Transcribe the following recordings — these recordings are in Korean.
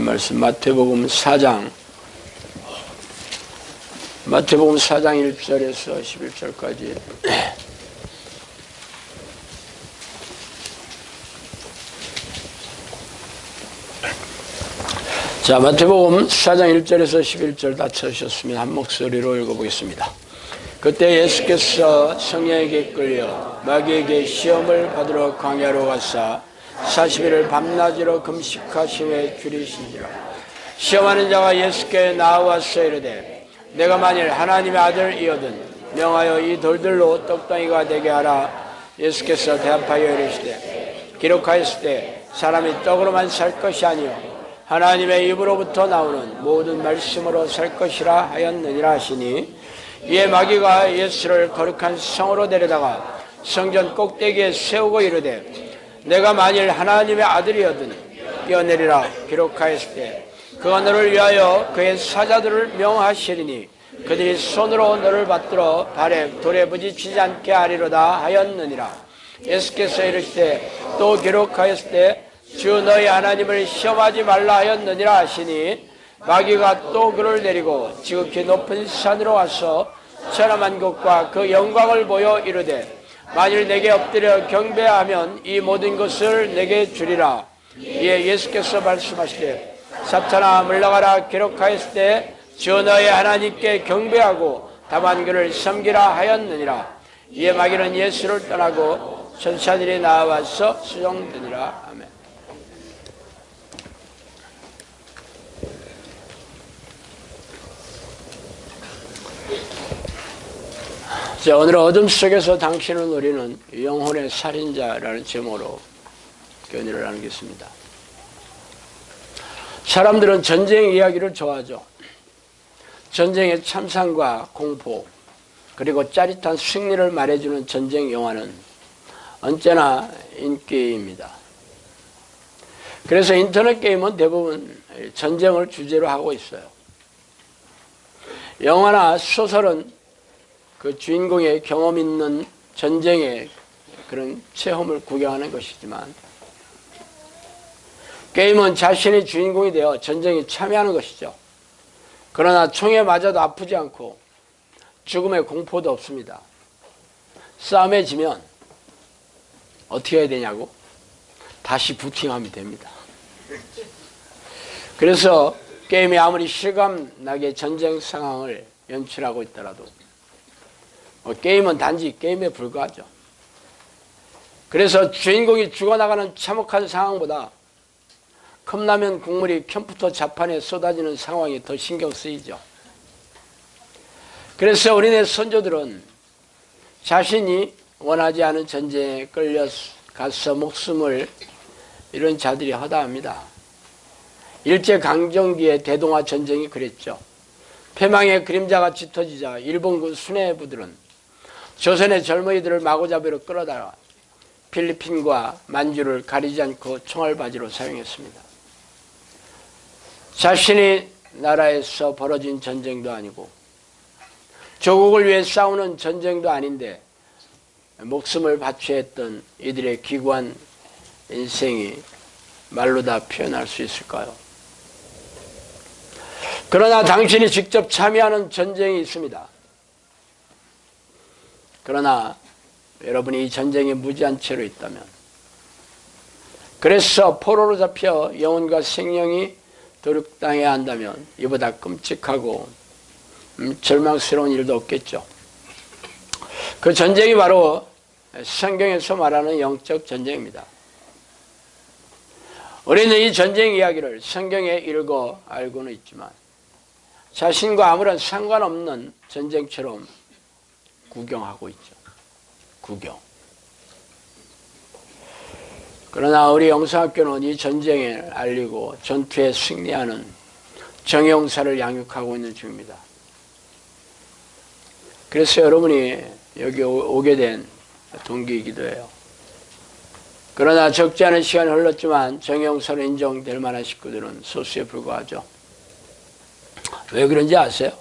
말씀 마태복음 4장 1절에서 11절까지. 자, 마태복음 4장 1절에서 11절 다 찾으셨으면 한 목소리로 읽어보겠습니다. 그때 예수께서 성령에게 끌려 마귀에게 시험을 받으러 광야로 가사 40일을 밤낮으로 금식하신 후에 줄이신지라. 시험하는 자가 예수께 나와서 이르되 내가 만일 하나님의 아들이거든 명하여 이 돌들로 떡덩이가 되게 하라. 예수께서 대답하여 이르시되 기록하였을 때 사람이 떡으로만 살 것이 아니요 하나님의 입으로부터 나오는 모든 말씀으로 살 것이라 하였느니라 하시니, 이에 마귀가 예수를 거룩한 성으로 데려다가 성전 꼭대기에 세우고 이르되 내가 만일 하나님의 아들이거든 뛰어내리라. 기록하였을 때 그가 너를 위하여 그의 사자들을 명하시리니 그들이 손으로 너를 받들어 발에 돌에 부딪히지 않게 하리로다 하였느니라. 예수께서 이르시되 또 기록하였을 때 주 너희 하나님을 시험하지 말라 하였느니라 하시니, 마귀가 또 그를 내리고 지극히 높은 산으로 가서 천하만 곳과 그 영광을 보여 이르되 만일 내게 엎드려 경배하면 이 모든 것을 내게 주리라. 이에 예수께서 말씀하시되 사탄아 물러가라. 기록하였을 때 주 너희 하나님께 경배하고 다만 그를 섬기라 하였느니라. 이에 마귀는 예수를 떠나고 천사들이 나와서 수종되니라. 아멘. 자, 오늘 어둠 속에서 당신을 노리는 영혼의 살인자라는 제목으로 견해를 나누겠습니다. 사람들은 전쟁 이야기를 좋아하죠. 전쟁의 참상과 공포, 그리고 짜릿한 승리를 말해주는 전쟁 영화는 언제나 인기입니다. 그래서 인터넷 게임은 대부분 전쟁을 주제로 하고 있어요. 영화나 소설은 그 주인공의 경험 있는 전쟁의 그런 체험을 구경하는 것이지만, 게임은 자신이 주인공이 되어 전쟁에 참여하는 것이죠. 그러나 총에 맞아도 아프지 않고 죽음의 공포도 없습니다. 싸움에 지면 어떻게 해야 되냐고? 다시 부팅하면 됩니다. 그래서 게임이 아무리 실감나게 전쟁 상황을 연출하고 있더라도 게임은 단지 게임에 불과하죠. 그래서 주인공이 죽어나가는 참혹한 상황보다 컵라면 국물이 컴퓨터 자판에 쏟아지는 상황이 더 신경 쓰이죠. 그래서 우리네 선조들은 자신이 원하지 않은 전쟁에 끌려가서 목숨을 잃은 자들이 허다합니다. 일제강점기의 대동아 전쟁이 그랬죠. 패망의 그림자가 짙어지자 일본군 수뇌부들은 조선의 젊은이들을 마구잡이로 끌어다가 필리핀과 만주를 가리지 않고 총알바지로 사용했습니다. 자신이 나라에서 벌어진 전쟁도 아니고 조국을 위해 싸우는 전쟁도 아닌데 목숨을 바치했던 이들의 기구한 인생이 말로 다 표현할 수 있을까요? 그러나 당신이 직접 참여하는 전쟁이 있습니다. 그러나 여러분이 이 전쟁에 무지한 채로 있다면, 그래서 포로로 잡혀 영혼과 생명이 도륙당해야 한다면 이보다 끔찍하고 절망스러운 일도 없겠죠. 그 전쟁이 바로 성경에서 말하는 영적 전쟁입니다. 우리는 이 전쟁 이야기를 성경에 읽어 알고는 있지만 자신과 아무런 상관없는 전쟁처럼 구경하고 있죠. 구경. 그러나 우리 영성학교는 이 전쟁을 알리고 전투에 승리하는 정용사를 양육하고 있는 중입니다. 그래서 여러분이 여기 오게 된 동기이기도 해요. 그러나 적지 않은 시간이 흘렀지만 정용사로 인정될 만한 식구들은 소수에 불과하죠. 왜 그런지 아세요?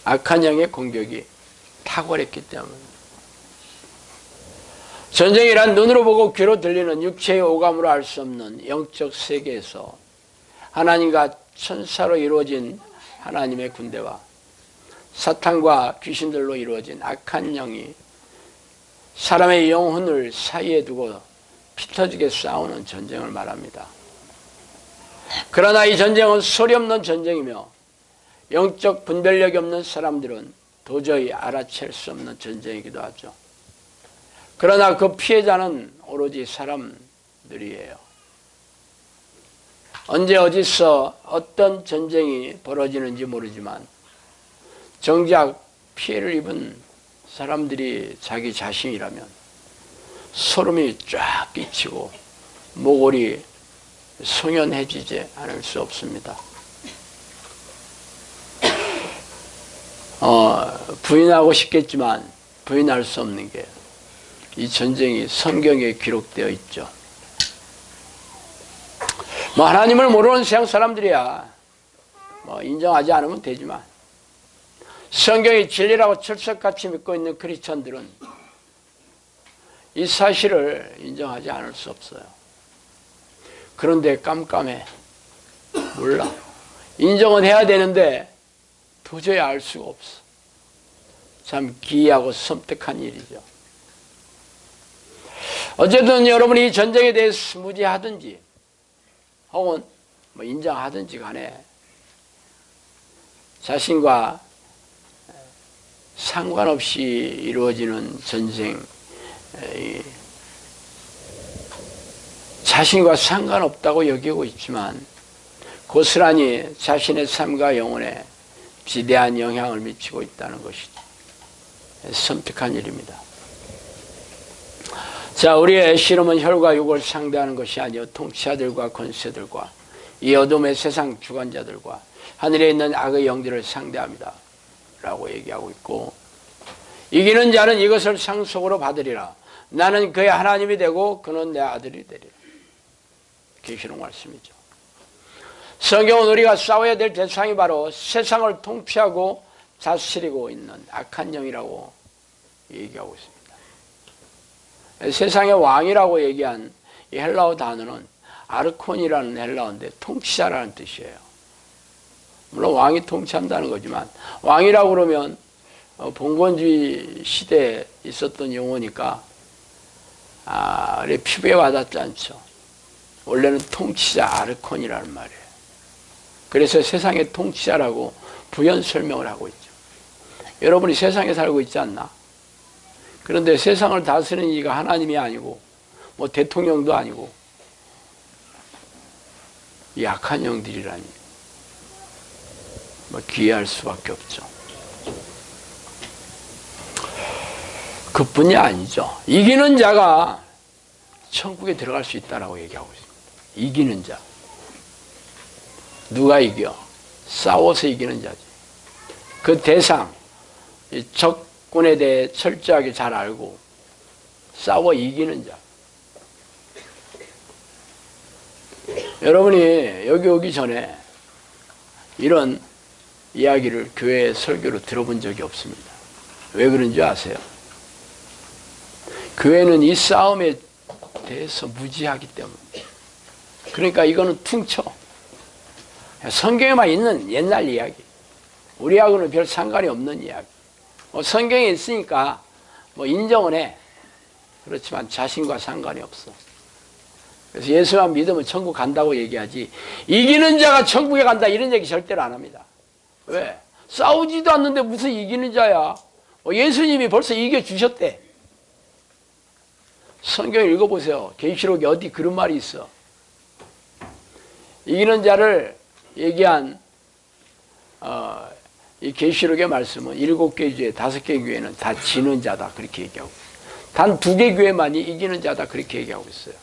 악한 영의 공격이 탁월했기 때문에. 전쟁이란 눈으로 보고 귀로 들리는 육체의 오감으로 알 수 없는 영적 세계에서 하나님과 천사로 이루어진 하나님의 군대와 사탄과 귀신들로 이루어진 악한 영이 사람의 영혼을 사이에 두고 피터지게 싸우는 전쟁을 말합니다. 그러나 이 전쟁은 소리 없는 전쟁이며 영적 분별력이 없는 사람들은 도저히 알아챌 수 없는 전쟁이기도 하죠. 그러나 그 피해자는 오로지 사람들이에요. 언제 어디서 어떤 전쟁이 벌어지는지 모르지만 정작 피해를 입은 사람들이 자기 자신이라면 소름이 쫙 끼치고 모골이 송연해지지 않을 수 없습니다. 부인하고 싶겠지만 부인할 수 없는 게 이 전쟁이 성경에 기록되어 있죠. 하나님을 모르는 세상 사람들이야 인정하지 않으면 되지만 성경이 진리라고 철석같이 믿고 있는 크리스천들은 이 사실을 인정하지 않을 수 없어요. 그런데 깜깜해. 몰라. 인정은 해야 되는데 도저히 알 수가 없어. 참 기이하고 섬뜩한 일이죠. 어쨌든 여러분이 이 전쟁에 대해서 무지하든지 혹은 인정하든지 간에 자신과 상관없이 이루어지는 전쟁, 자신과 상관없다고 여기고 있지만 고스란히 자신의 삶과 영혼에 지대한 영향을 미치고 있다는 것이죠. 섬뜩한 일입니다. 자, 우리의 씨름은 혈과 육을 상대하는 것이 아니요 통치자들과 권세들과 이 어둠의 세상 주관자들과 하늘에 있는 악의 영들을 상대합니다 라고 얘기하고 있고, 이기는 자는 이것을 상속으로 받으리라. 나는 그의 하나님이 되고 그는 내 아들이 되리라. 계시록 말씀이죠. 성경은 우리가 싸워야 될 대상이 바로 세상을 통치하고 다스리고 있는 악한 영이라고 얘기하고 있습니다. 세상의 왕이라고 얘기한 이 헬라어 단어는 아르콘이라는 헬라어인데 통치자라는 뜻이에요. 물론 왕이 통치한다는 거지만 왕이라고 그러면 봉건주의 시대에 있었던 용어니까 피부에 와닿지 않죠. 원래는 통치자 아르콘이라는 말이에요. 그래서 세상의 통치자라고 부연 설명을 하고 있죠. 여러분이 세상에 살고 있지 않나? 그런데 세상을 다스리는 이가 하나님이 아니고 대통령도 아니고 이 악한 영들이라니 기이할 수밖에 없죠. 그뿐이 아니죠. 이기는 자가 천국에 들어갈 수 있다라고 얘기하고 있습니다. 이기는 자. 누가 이겨? 싸워서 이기는 자지. 그 대상, 적군에 대해 철저하게 잘 알고 싸워 이기는 자. 여러분이 여기 오기 전에 이런 이야기를 교회 설교로 들어본 적이 없습니다. 왜 그런지 아세요? 교회는 이 싸움에 대해서 무지하기 때문에. 그러니까 이거는 퉁쳐. 성경에만 있는 옛날 이야기. 우리하고는 별 상관이 없는 이야기. 성경에 있으니까 인정은 해. 그렇지만 자신과 상관이 없어. 그래서 예수만 믿으면 천국 간다고 얘기하지 이기는 자가 천국에 간다 이런 얘기 절대로 안 합니다. 왜? 싸우지도 않는데 무슨 이기는 자야. 예수님이 벌써 이겨주셨대. 성경 읽어보세요. 계시록에 어디 그런 말이 있어. 이기는 자를 얘기한 이 계시록의 말씀은 7개 교회, 5개 교회는 다 지는 자다 그렇게 얘기하고 단 2개 교회만이 이기는 자다 그렇게 얘기하고 있어요.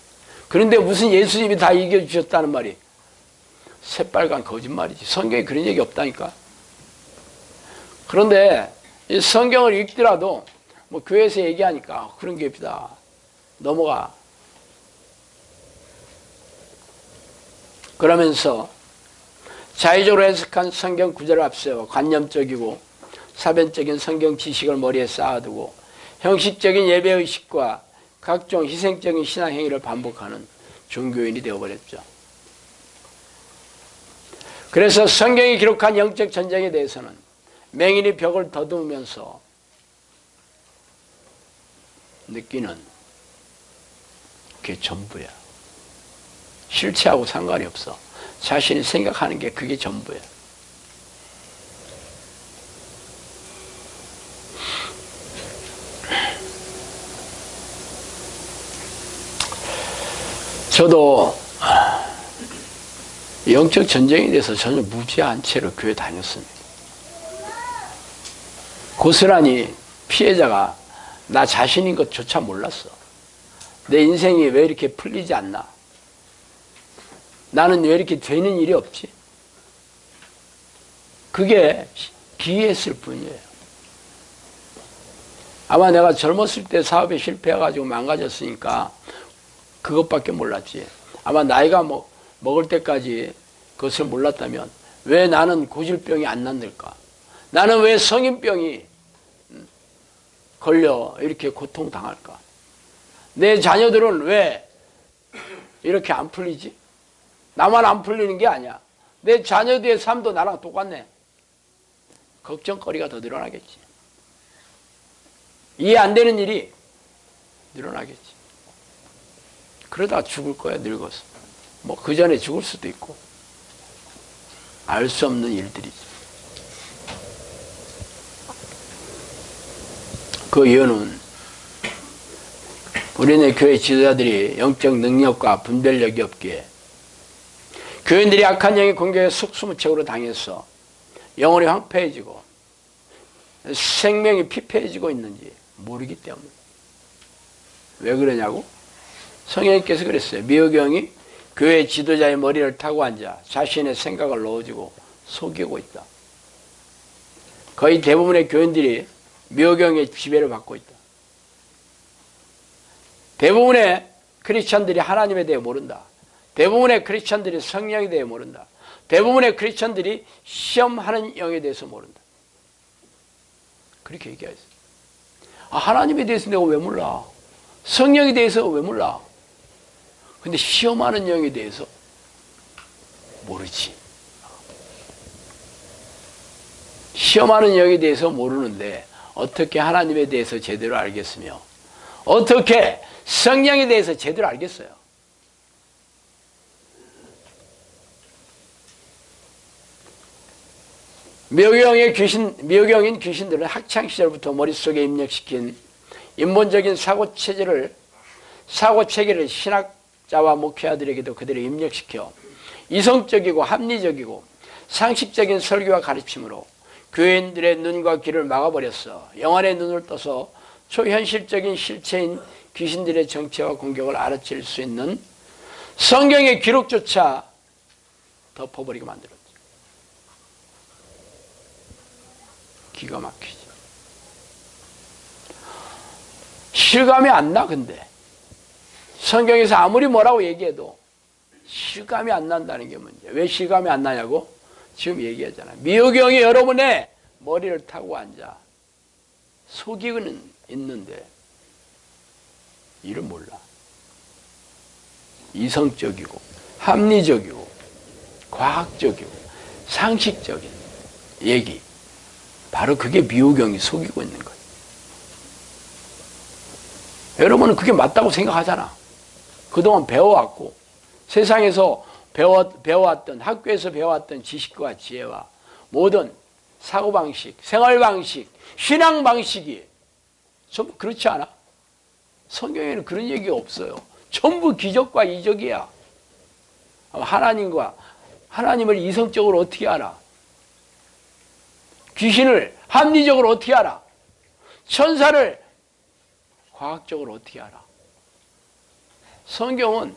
그런데 무슨 예수님이 다 이겨주셨다는 말이 새빨간 거짓말이지. 성경에 그런 얘기 없다니까. 그런데 이 성경을 읽더라도 교회에서 얘기하니까 그런 게 없다. 넘어가. 그러면서 자의적으로 해석한 성경 구절을 앞세워 관념적이고 사변적인 성경 지식을 머리에 쌓아두고 형식적인 예배의식과 각종 희생적인 신앙 행위를 반복하는 종교인이 되어버렸죠. 그래서 성경이 기록한 영적 전쟁에 대해서는 맹인이 벽을 더듬으면서 느끼는 그게 전부야. 실체하고 상관이 없어. 자신이 생각하는 게 그게 전부야. 저도 영적 전쟁에 대해서 전혀 무지한 채로 교회 다녔습니다. 고스란히 피해자가 나 자신인 것조차 몰랐어. 내 인생이 왜 이렇게 풀리지 않나? 나는 왜 이렇게 되는 일이 없지? 그게 기이했을 뿐이에요. 아마 내가 젊었을 때 사업에 실패해가지고 망가졌으니까 그것밖에 몰랐지. 아마 나이가 먹을 때까지 그것을 몰랐다면 왜 나는 고질병이 안 낫을까? 나는 왜 성인병이 걸려 이렇게 고통당할까? 내 자녀들은 왜 이렇게 안 풀리지? 나만 안 풀리는 게 아니야. 내 자녀들의 삶도 나랑 똑같네. 걱정거리가 더 늘어나겠지. 이해 안 되는 일이 늘어나겠지. 그러다가 죽을 거야, 늙어서. 그 전에 죽을 수도 있고. 알 수 없는 일들이지. 그 이유는 우리네 교회 지도자들이 영적 능력과 분별력이 없기에 교인들이 악한 영의 공격에 속수무책으로 당해서 영혼이 황폐해지고 생명이 피폐해지고 있는지 모르기 때문에. 왜 그러냐고? 성령님께서 그랬어요. 미호경이 교회 지도자의 머리를 타고 앉아 자신의 생각을 넣어주고 속이고 있다. 거의 대부분의 교인들이 미호경의 지배를 받고 있다. 대부분의 크리스천들이 하나님에 대해 모른다. 대부분의 크리스천들이 성령에 대해 모른다. 대부분의 크리스천들이 시험하는 영에 대해서 모른다. 그렇게 얘기했어요. 하나님에 대해서 내가 왜 몰라? 성령에 대해서 왜 몰라? 근데 시험하는 영에 대해서 모르지. 시험하는 영에 대해서 모르는데 어떻게 하나님에 대해서 제대로 알겠으며 어떻게 성령에 대해서 제대로 알겠어요? 미호경인 귀신들은 학창시절부터 머릿속에 입력시킨 인본적인 사고체계를 신학자와 목회자들에게도 그대로 입력시켜 이성적이고 합리적이고 상식적인 설교와 가르침으로 교인들의 눈과 귀를 막아버렸어. 영안의 눈을 떠서 초현실적인 실체인 귀신들의 정체와 공격을 알아챌 수 있는 성경의 기록조차 덮어버리게 만들었죠. 기가 막히지. 실감이 안 나. 근데 성경에서 아무리 뭐라고 얘기해도 실감이 안 난다는 게 문제야. 왜 실감이 안 나냐고? 지금 얘기하잖아요. 미호경이 여러분의 머리를 타고 앉아 속이고는 있는데 이를 몰라. 이성적이고 합리적이고 과학적이고 상식적인 얘기, 바로 그게 미호경이 속이고 있는 거예요. 여러분은 그게 맞다고 생각하잖아. 그동안 배워왔고 세상에서 배워왔던, 학교에서 배워왔던 지식과 지혜와 모든 사고방식, 생활방식, 신앙방식이 전부 그렇지 않아? 성경에는 그런 얘기가 없어요. 전부 기적과 이적이야. 하나님을 이성적으로 어떻게 알아? 귀신을 합리적으로 어떻게 알아? 천사를 과학적으로 어떻게 알아? 성경은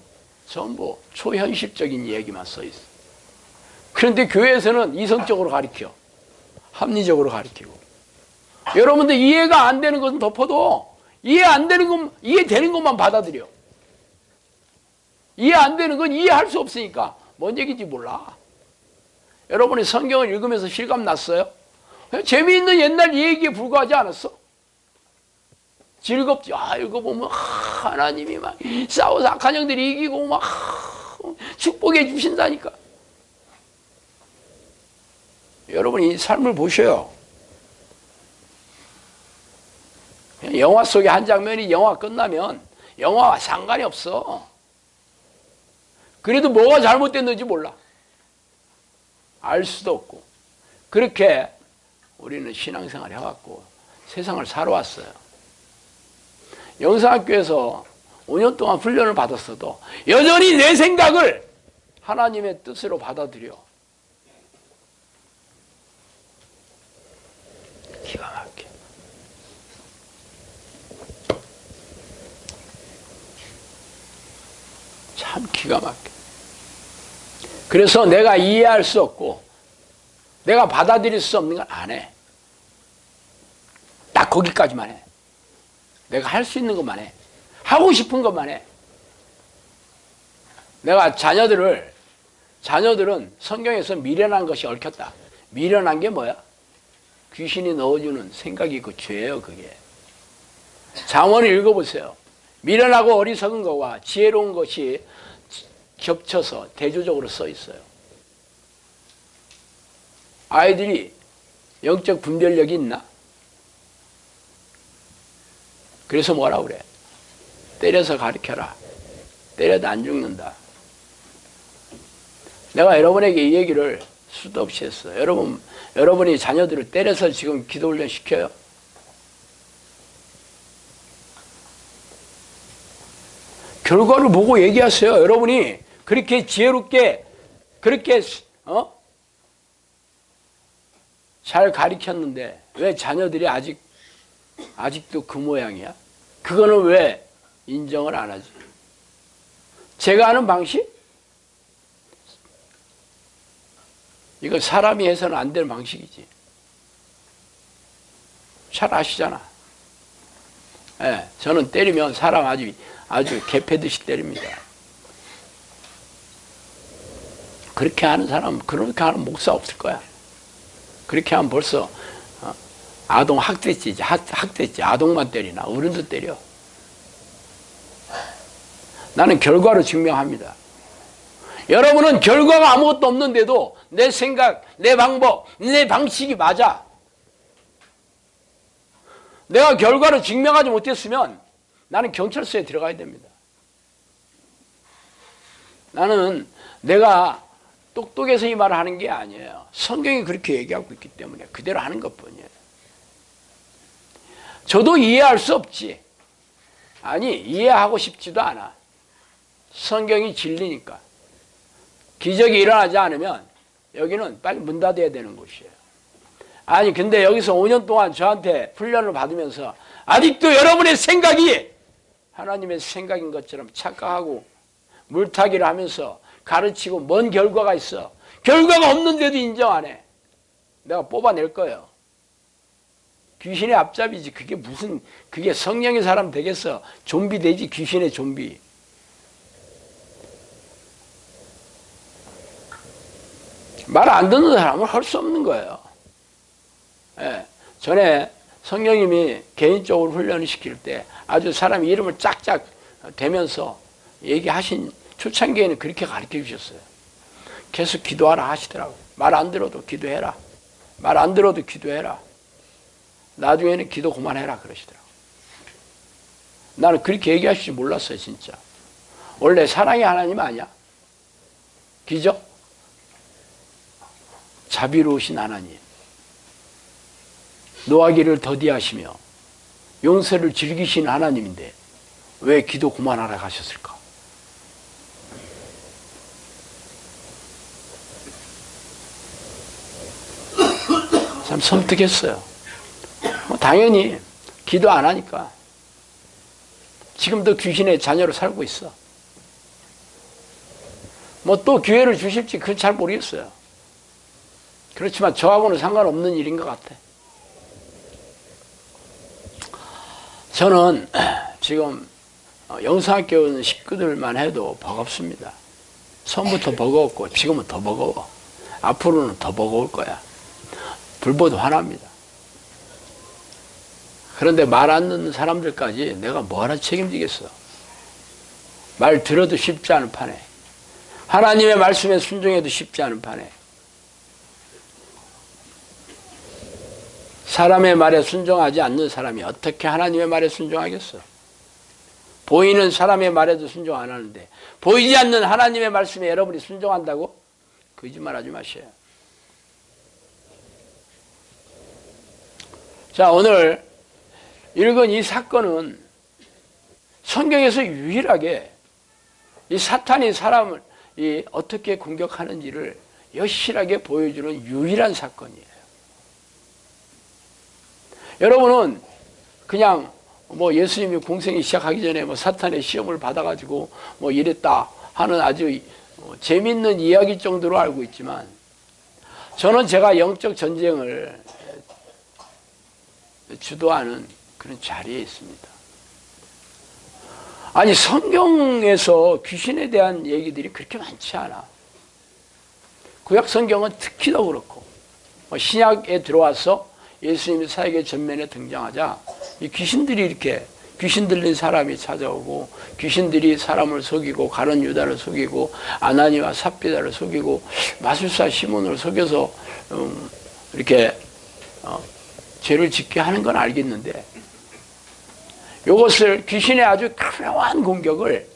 전부 초현실적인 이야기만 써 있어. 그런데 교회에서는 이성적으로 가르쳐. 합리적으로 가르치고. 여러분들 이해가 안 되는 것은 덮어도 이해되는 것만 받아들여. 이해 안 되는 건 이해할 수 없으니까 뭔 얘기인지 몰라. 여러분이 성경을 읽으면서 실감 났어요? 재미있는 옛날 얘기에 불과하지 않았어? 즐겁지. 이거 보면 하나님이 막 싸워서 악한 영들이 이기고 막 축복해 주신다니까. 여러분이 이 삶을 보셔요. 영화 속의 한 장면이 영화 끝나면 영화와 상관이 없어. 그래도 뭐가 잘못됐는지 몰라. 알 수도 없고. 그렇게 우리는 신앙생활 해왔고 세상을 살아왔어요. 영상학교에서 5년 동안 훈련을 받았어도 여전히 내 생각을 하나님의 뜻으로 받아들여. 기가 막혀. 참 기가 막혀. 그래서 내가 이해할 수 없고 내가 받아들일 수 없는 건 안 해. 딱 거기까지만 해. 내가 할 수 있는 것만 해. 하고 싶은 것만 해. 내가 자녀들은 성경에서 미련한 것이 얽혔다. 미련한 게 뭐야? 귀신이 넣어주는 생각이 그 죄예요, 그게. 잠언을 읽어보세요. 미련하고 어리석은 것과 지혜로운 것이 겹쳐서 대조적으로 써 있어요. 아이들이 영적 분별력이 있나? 그래서 뭐라 그래? 때려서 가르쳐라. 때려도 안 죽는다. 내가 여러분에게 이 얘기를 수도 없이 했어요. 여러분이 자녀들을 때려서 지금 기도 훈련 시켜요? 결과를 보고 얘기하세요. 여러분이 그렇게 지혜롭게 그렇게 잘 가르쳤는데 왜 자녀들이 아직도 그 모양이야? 그거는 왜 인정을 안 하지? 제가 하는 방식? 이거 사람이 해서는 안 될 방식이지. 잘 아시잖아. 예, 저는 때리면 사람 아주 개패듯이 때립니다. 그렇게 하는 사람, 그렇게 하는 목사 없을 거야. 그렇게 하면 벌써 아동 학대지, 학대지. 아동만 때리나 어른도 때려. 나는 결과로 증명합니다. 여러분은 결과가 아무것도 없는데도 내 생각, 내 방법, 내 방식이 맞아. 내가 결과로 증명하지 못했으면 나는 경찰서에 들어가야 됩니다. 나는 내가 똑똑해서 이 말을 하는 게 아니에요. 성경이 그렇게 얘기하고 있기 때문에 그대로 하는 것뿐이에요. 저도 이해할 수 없지. 아니, 이해하고 싶지도 않아. 성경이 진리니까. 기적이 일어나지 않으면 여기는 빨리 문 닫아야 되는 곳이에요. 아니, 근데 여기서 5년 동안 저한테 훈련을 받으면서 아직도 여러분의 생각이 하나님의 생각인 것처럼 착각하고 물타기를 하면서 가르치고 뭔 결과가 있어. 결과가 없는데도 인정 안 해. 내가 뽑아낼 거예요. 귀신의 앞잡이지. 그게 성령의 사람 되겠어. 좀비 되지. 귀신의 좀비. 말 안 듣는 사람은 할 수 없는 거예요. 예. 전에 성령님이 개인적으로 훈련을 시킬 때 아주 사람 이름을 짝짝 대면서 얘기하신 초창기에는 그렇게 가르쳐 주셨어요. 계속 기도하라 하시더라고요. 말 안 들어도 기도해라. 말 안 들어도 기도해라. 나중에는 기도 그만해라 그러시더라고요. 나는 그렇게 얘기하실 줄 몰랐어요, 진짜. 원래 사랑의 하나님 아니야? 기적? 자비로우신 하나님. 노하기를 더디하시며 용서를 즐기시는 하나님인데 왜 기도 그만하라 하셨을까? 참 섬뜩했어요. 당연히 기도 안 하니까. 지금도 귀신의 자녀로 살고 있어. 또 기회를 주실지 그건 잘 모르겠어요. 그렇지만 저하고는 상관없는 일인 것 같아. 저는 지금 영상학교 오는 식구들만 해도 버겁습니다. 처음부터 버거웠고 지금은 더 버거워. 앞으로는 더 버거울 거야. 불보듯 화납니다. 그런데 말 안 듣는 사람들까지 내가 뭐하러 책임지겠어. 말 들어도 쉽지 않은 판에, 하나님의 말씀에 순종해도 쉽지 않은 판에, 사람의 말에 순종하지 않는 사람이 어떻게 하나님의 말에 순종하겠어. 보이는 사람의 말에도 순종 안 하는데 보이지 않는 하나님의 말씀에 여러분이 순종한다고? 거짓말하지 마셔요. 자, 오늘 읽은 이 사건은 성경에서 유일하게 이 사탄이 사람을 어떻게 공격하는지를 여실하게 보여주는 유일한 사건이에요. 여러분은 그냥 뭐 예수님이 공생이 시작하기 전에 뭐 사탄의 시험을 받아가지고 뭐 이랬다 하는 아주 재밌는 이야기 정도로 알고 있지만, 저는 제가 영적 전쟁을 주도하는 그런 자리에 있습니다. 아니, 성경에서 귀신에 대한 얘기들이 그렇게 많지 않아. 구약 성경은 특히 더 그렇고, 신약에 들어와서 예수님이 사역의 전면에 등장하자 이 귀신들이 이렇게, 귀신 들린 사람이 찾아오고, 귀신들이 사람을 속이고, 가룟 유다를 속이고, 아나니와 삽비다를 속이고, 마술사 시몬을 속여서 이렇게 죄를 짓게 하는 건 알겠는데, 이것을 귀신의 아주 교묘한 공격을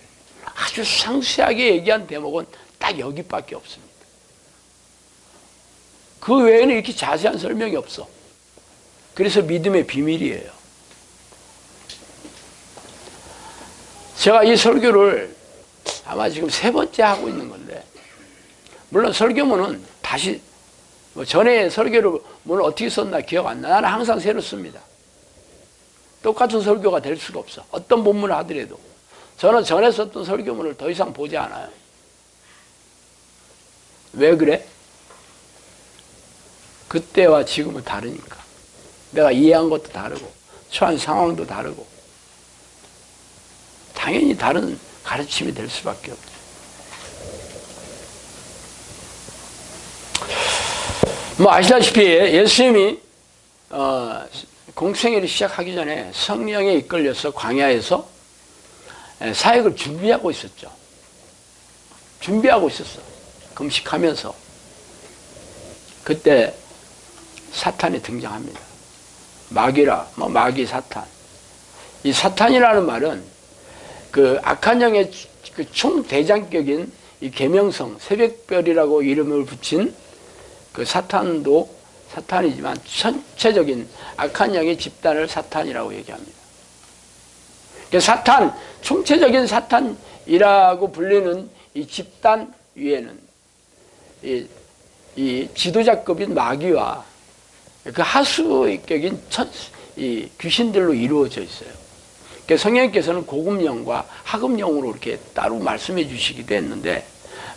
아주 상세하게 얘기한 대목은 딱 여기밖에 없습니다. 그 외에는 이렇게 자세한 설명이 없어. 그래서 믿음의 비밀이에요. 제가 이 설교를 아마 지금 3번째 하고 있는 건데, 물론 설교문은 다시 전에 설교를 뭘 어떻게 썼나 기억 안 나. 나는 항상 새로 씁니다. 똑같은 설교가 될 수가 없어. 어떤 본문을 하더라도. 저는 전에 썼던 설교문을 더 이상 보지 않아요. 왜 그래? 그때와 지금은 다르니까. 내가 이해한 것도 다르고, 처한 상황도 다르고, 당연히 다른 가르침이 될 수밖에 없죠. 뭐 아시다시피 예수님이 공생애를 시작하기 전에 성령에 이끌려서 광야에서 사역을 준비하고 있었죠. 준비하고 있었어. 금식하면서. 그때 사탄이 등장합니다. 마귀라, 마귀 사탄. 이 사탄이라는 말은 그 악한 영의 그 총대장격인 이 계명성, 새벽별이라고 이름을 붙인 그 사탄도 사탄이지만 전체적인 악한 영의 집단을 사탄이라고 얘기합니다. 사탄, 총체적인 사탄이라고 불리는 이 집단 위에는 이 지도자급인 마귀와 그 하수격인 이 귀신들로 이루어져 있어요. 성령께서는 고급령과 하급령으로 이렇게 따로 말씀해 주시기도 했는데,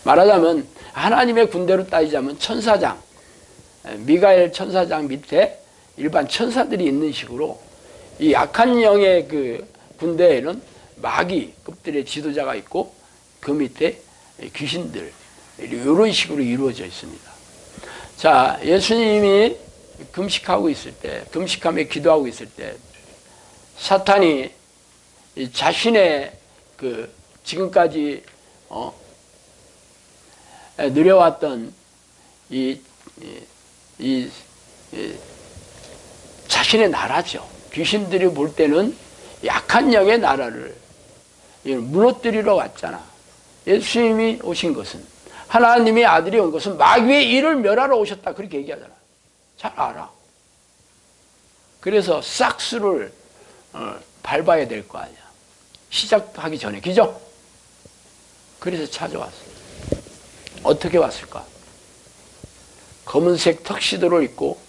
말하자면 하나님의 군대로 따지자면 천사장, 미가엘 천사장 밑에 일반 천사들이 있는 식으로 이 악한 영의 그 군대에는 마귀급들의 지도자가 있고, 그 밑에 귀신들, 이런 식으로 이루어져 있습니다. 자, 예수님이 금식하고 있을 때, 금식하며 기도하고 있을 때, 사탄이 자신의 그 지금까지 누려왔던 이 자신의 나라죠. 귀신들이 볼 때는 약한 영의 나라를 무너뜨리러 왔잖아. 예수님이 오신 것은, 하나님의 아들이 온 것은 마귀의 일을 멸하러 오셨다, 그렇게 얘기하잖아. 잘 알아. 그래서 싹수를 밟아야 될 거 아니야. 시작하기 전에, 그죠? 그래서 찾아왔어요. 어떻게 왔을까? 검은색 턱시도를 입고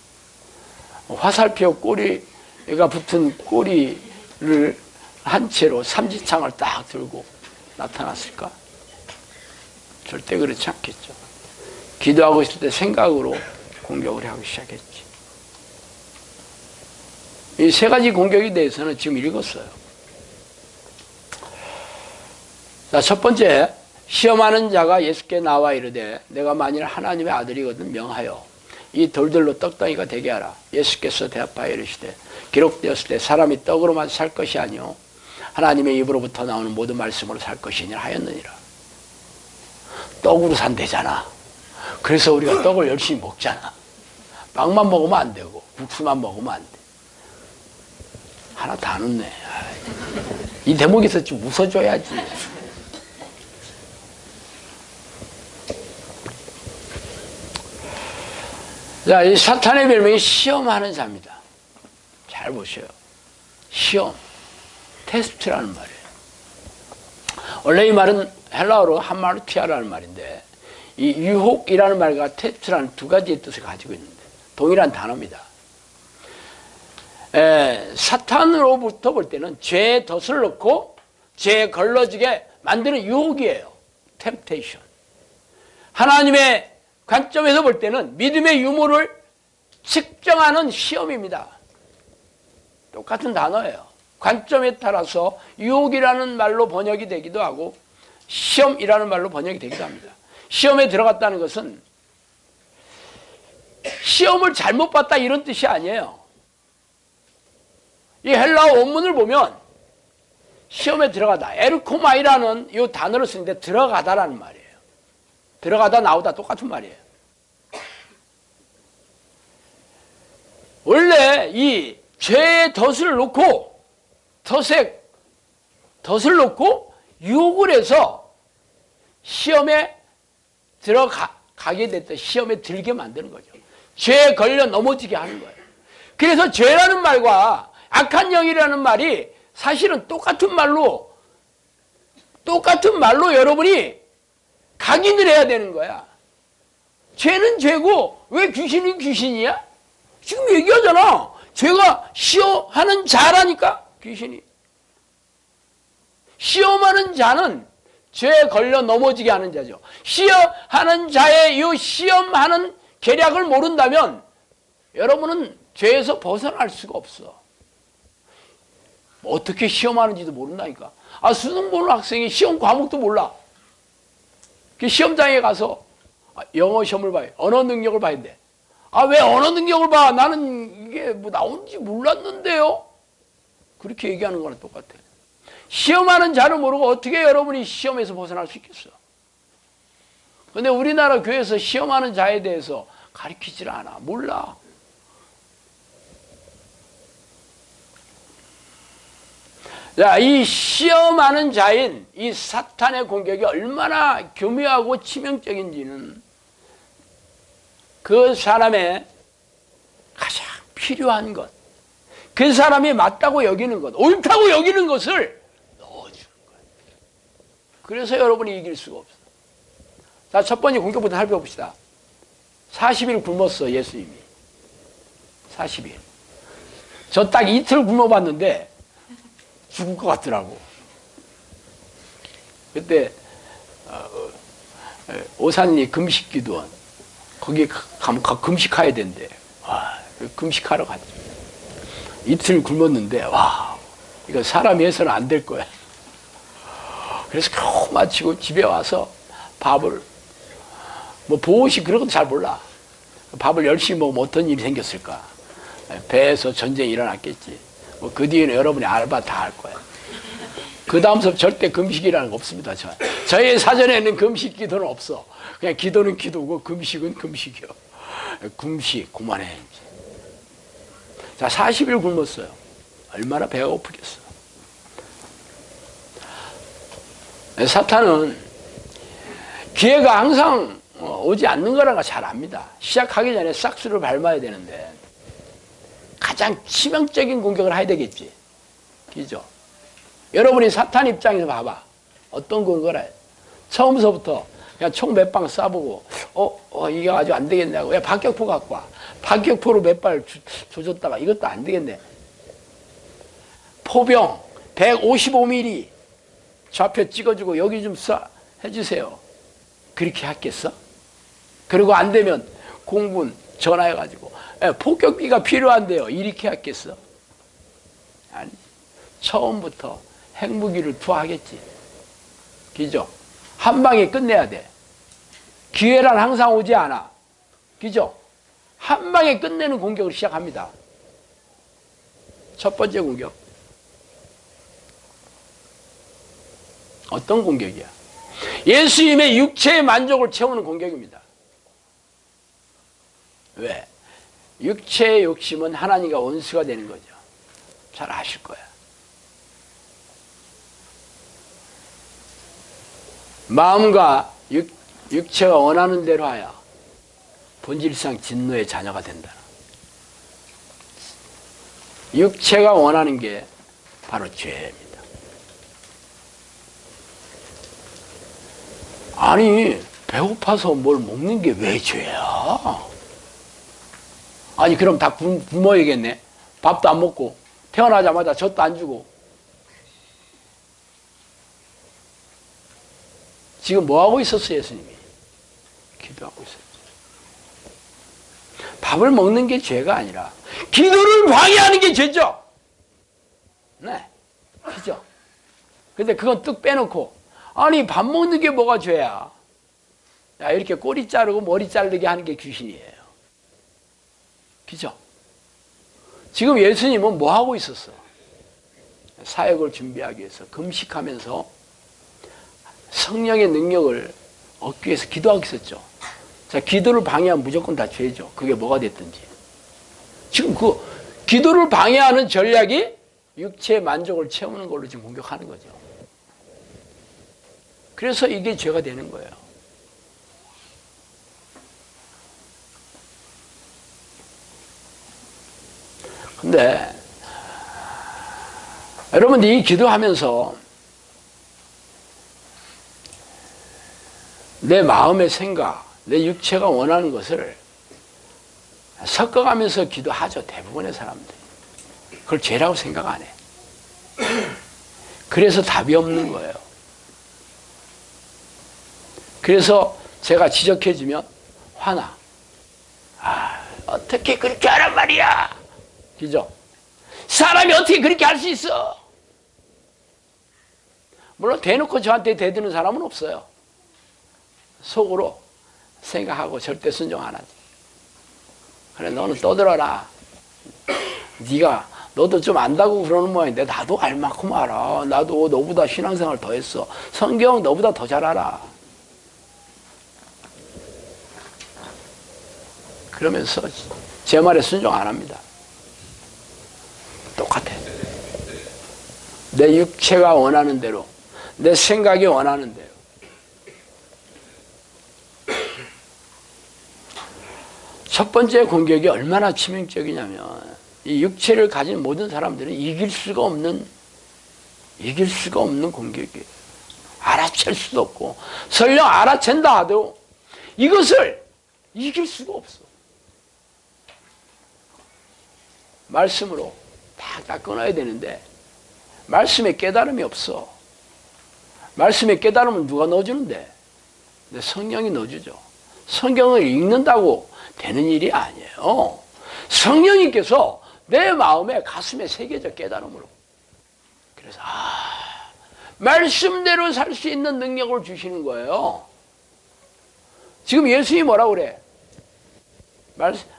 화살표 꼬리가 붙은 꼬리를 한 채로 삼지창을 딱 들고 나타났을까? 절대 그렇지 않겠죠. 기도하고 있을 때 생각으로 공격을 하기 시작했지. 이 3가지 공격에 대해서는 지금 읽었어요. 자, 첫 번째, 시험하는 자가 예수께 나와 이르되 내가 만일 하나님의 아들이거든 명하여 이 돌들로 떡덩이가 되게 하라. 예수께서 대답하여 이르시되 기록되었을 때 사람이 떡으로만 살 것이 아니요 하나님의 입으로부터 나오는 모든 말씀으로 살 것이니라 하였느니라. 떡으로 산대잖아. 그래서 우리가 떡을 열심히 먹잖아. 빵만 먹으면 안 되고 국수만 먹으면 안 돼. 하나 다 넣네. 이 대목에서 좀 웃어줘야지. 자, 이 사탄의 별명이 시험하는 자입니다. 잘 보셔요. 시험, 테스트라는 말이에요. 원래 이 말은 헬라어로 하마르티아라는 말인데 이 유혹이라는 말과 테스트라는 두 가지의 뜻을 가지고 있는데 동일한 단어입니다. 사탄으로부터 볼 때는 죄의 덫을 넣고 죄에 걸러지게 만드는 유혹이에요. 템테이션. 하나님의 관점에서 볼 때는 믿음의 유무를 측정하는 시험입니다. 똑같은 단어예요. 관점에 따라서 유혹이라는 말로 번역이 되기도 하고 시험이라는 말로 번역이 되기도 합니다. 시험에 들어갔다는 것은 시험을 잘못 봤다 이런 뜻이 아니에요. 이 헬라어 원문을 보면 시험에 들어가다, 에르코마이라는 이 단어를 쓰는데 들어가다라는 말이에요. 들어가다 나오다 똑같은 말이에요. 원래 이 죄의 덫을 놓고 덫을 놓고 유혹을 해서 시험에 들어가게 됐다. 시험에 들게 만드는 거죠. 죄에 걸려 넘어지게 하는 거예요. 그래서 죄라는 말과 악한 영이라는 말이 사실은 똑같은 말로 여러분이 각인을 해야 되는 거야. 죄는 죄고 왜 귀신은 귀신이야? 지금 얘기하잖아. 죄가 시험하는 자라니까 귀신이. 시험하는 자는 죄에 걸려 넘어지게 하는 자죠. 시험하는 자의 이 시험하는 계략을 모른다면 여러분은 죄에서 벗어날 수가 없어. 어떻게 시험하는지도 모른다니까. 수능 보는 학생이 시험 과목도 몰라. 그 시험장에 가서 영어 시험을 봐요. 언어 능력을 봐야 돼. 왜 언어 능력을 봐? 나는 이게 뭐 나온지 몰랐는데요. 그렇게 얘기하는 거랑 똑같아. 시험하는 자를 모르고 어떻게 여러분이 시험에서 벗어날 수 있겠어? 그런데 우리나라 교회에서 시험하는 자에 대해서 가르치질 않아. 몰라. 자, 이 시험하는 자인 이 사탄의 공격이 얼마나 교묘하고 치명적인지는 그 사람의 가장 필요한 것, 그 사람이 맞다고 여기는 것, 옳다고 여기는 것을 넣어주는 거예요. 그래서 여러분이 이길 수가 없어. 자, 첫 번째 공격부터 살펴봅시다. 40일 굶었어, 예수님이. 40일. 저 딱 이틀 굶어봤는데 죽을 것 같더라고. 그때 오산리 금식기도원 거기 가면 금식해야 된대. 금식하러 갔죠. 이틀 굶었는데 이거 사람이 해서는 안 될 거야. 그래서 겨우 마치고 집에 와서 밥을 보옷이 그런 것도 잘 몰라. 밥을 열심히 먹으면 어떤 일이 생겼을까. 배에서 전쟁이 일어났겠지. 그 뒤에는 여러분이 알바 다 할 거야. 그 다음부터 절대 금식이라는 거 없습니다. 저의 사전에는 금식 기도는 없어. 그냥 기도는 기도고 금식은 금식이요. 금식 그만해. 자, 40일 굶었어요. 얼마나 배가 고프겠어. 사탄은 기회가 항상 오지 않는 거라는 걸 잘 압니다. 시작하기 전에 싹수를 밟아야 되는데 가장 치명적인 공격을 해야 되겠지. 그죠? 여러분이 사탄 입장에서 봐봐. 어떤 공격을 해? 처음서부터 그냥 총 몇 방 쏴보고 이게 아주 안 되겠네 하고 박격포 갖고 와. 박격포로 몇 발 조졌다가 이것도 안 되겠네. 포병 155mm 좌표 찍어주고 여기 좀 쏴 해주세요. 그렇게 하겠어? 그리고 안 되면 공군 전화해가지고 폭격기가 필요한데요. 이렇게 하겠어? 아니, 처음부터 핵무기를 투하하겠지. 그죠? 한 방에 끝내야 돼. 기회란 항상 오지 않아. 그죠? 한 방에 끝내는 공격을 시작합니다. 첫 번째 공격. 어떤 공격이야? 예수님의 육체의 만족을 채우는 공격입니다. 왜? 육체의 욕심은 하나님과 원수가 되는 거죠. 잘 아실 거야. 마음과 육체가 원하는 대로 하여 본질상 진노의 자녀가 된다. 육체가 원하는 게 바로 죄입니다. 아니, 배고파서 뭘 먹는 게 왜 죄야? 아니, 그럼 다 부모이겠네. 밥도 안 먹고 태어나자마자 젖도 안 주고. 지금 뭐 하고 있었어요, 예수님이? 기도하고 있었어요. 밥을 먹는 게 죄가 아니라 기도를 방해하는 게 죄죠. 네, 그죠? 근데 그건 뚝 빼놓고, 아니, 밥 먹는 게 뭐가 죄야? 야, 이렇게 꼬리 자르고 머리 자르게 하는 게 귀신이에요. 그죠? 지금 예수님은 뭐 하고 있었어? 사역을 준비하기 위해서 금식하면서 성령의 능력을 얻기 위해서 기도하고 있었죠. 자, 기도를 방해하면 무조건 다 죄죠. 그게 뭐가 됐든지. 지금 그 기도를 방해하는 전략이 육체의 만족을 채우는 걸로 지금 공격하는 거죠. 그래서 이게 죄가 되는 거예요. 근데 여러분들이 기도하면서 내 마음의 생각, 내 육체가 원하는 것을 섞어가면서 기도하죠. 대부분의 사람들이. 그걸 죄라고 생각 안 해. 그래서 답이 없는 거예요. 그래서 제가 지적해주면 화나. 아, 어떻게 그렇게 하란 말이야. 그죠? 사람이 어떻게 그렇게 할 수 있어? 물론 대놓고 저한테 대드는 사람은 없어요. 속으로 생각하고 절대 순종 안 하지. 그래, 너는 떠들어라. 네가 너도 좀 안다고 그러는 모양인데 나도 알 만큼 알아. 나도 너보다 신앙생활 더 했어. 성경 너보다 더 잘 알아. 그러면서 제 말에 순종 안 합니다. 똑같아. 내 육체가 원하는 대로, 내 생각이 원하는 대로. 첫 번째 공격이 얼마나 치명적이냐면, 이 육체를 가진 모든 사람들은 이길 수가 없는 공격이에요. 알아챌 수도 없고, 설령 알아챈다 하도 이것을 이길 수가 없어. 말씀으로 딱 끊어야 되는데 말씀에 깨달음이 없어. 말씀에 깨달음은 누가 넣어주는데? 근데 성령이 넣어주죠. 성경을 읽는다고 되는 일이 아니에요. 성령님께서 내 마음에 가슴에 새겨져 깨달음으로. 그래서 말씀대로 살 수 있는 능력을 주시는 거예요. 지금 예수님이 뭐라고 그래?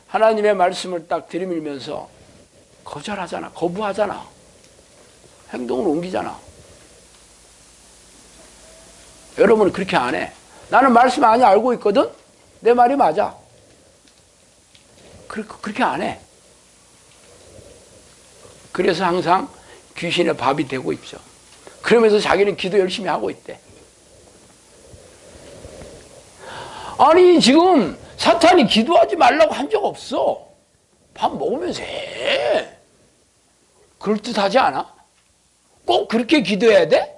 하나님의 말씀을 딱 들이밀면서 거절하잖아. 거부하잖아. 행동을 옮기잖아. 여러분은 그렇게 안 해. 나는 말씀 많이 알고 있거든? 내 말이 맞아. 그렇게 안 해. 그래서 항상 귀신의 밥이 되고 있죠. 그러면서 자기는 기도 열심히 하고 있대. 아니, 지금 사탄이 기도하지 말라고 한 적 없어. 밥 먹으면서 해. 그럴듯하지 않아? 꼭 그렇게 기도해야 돼?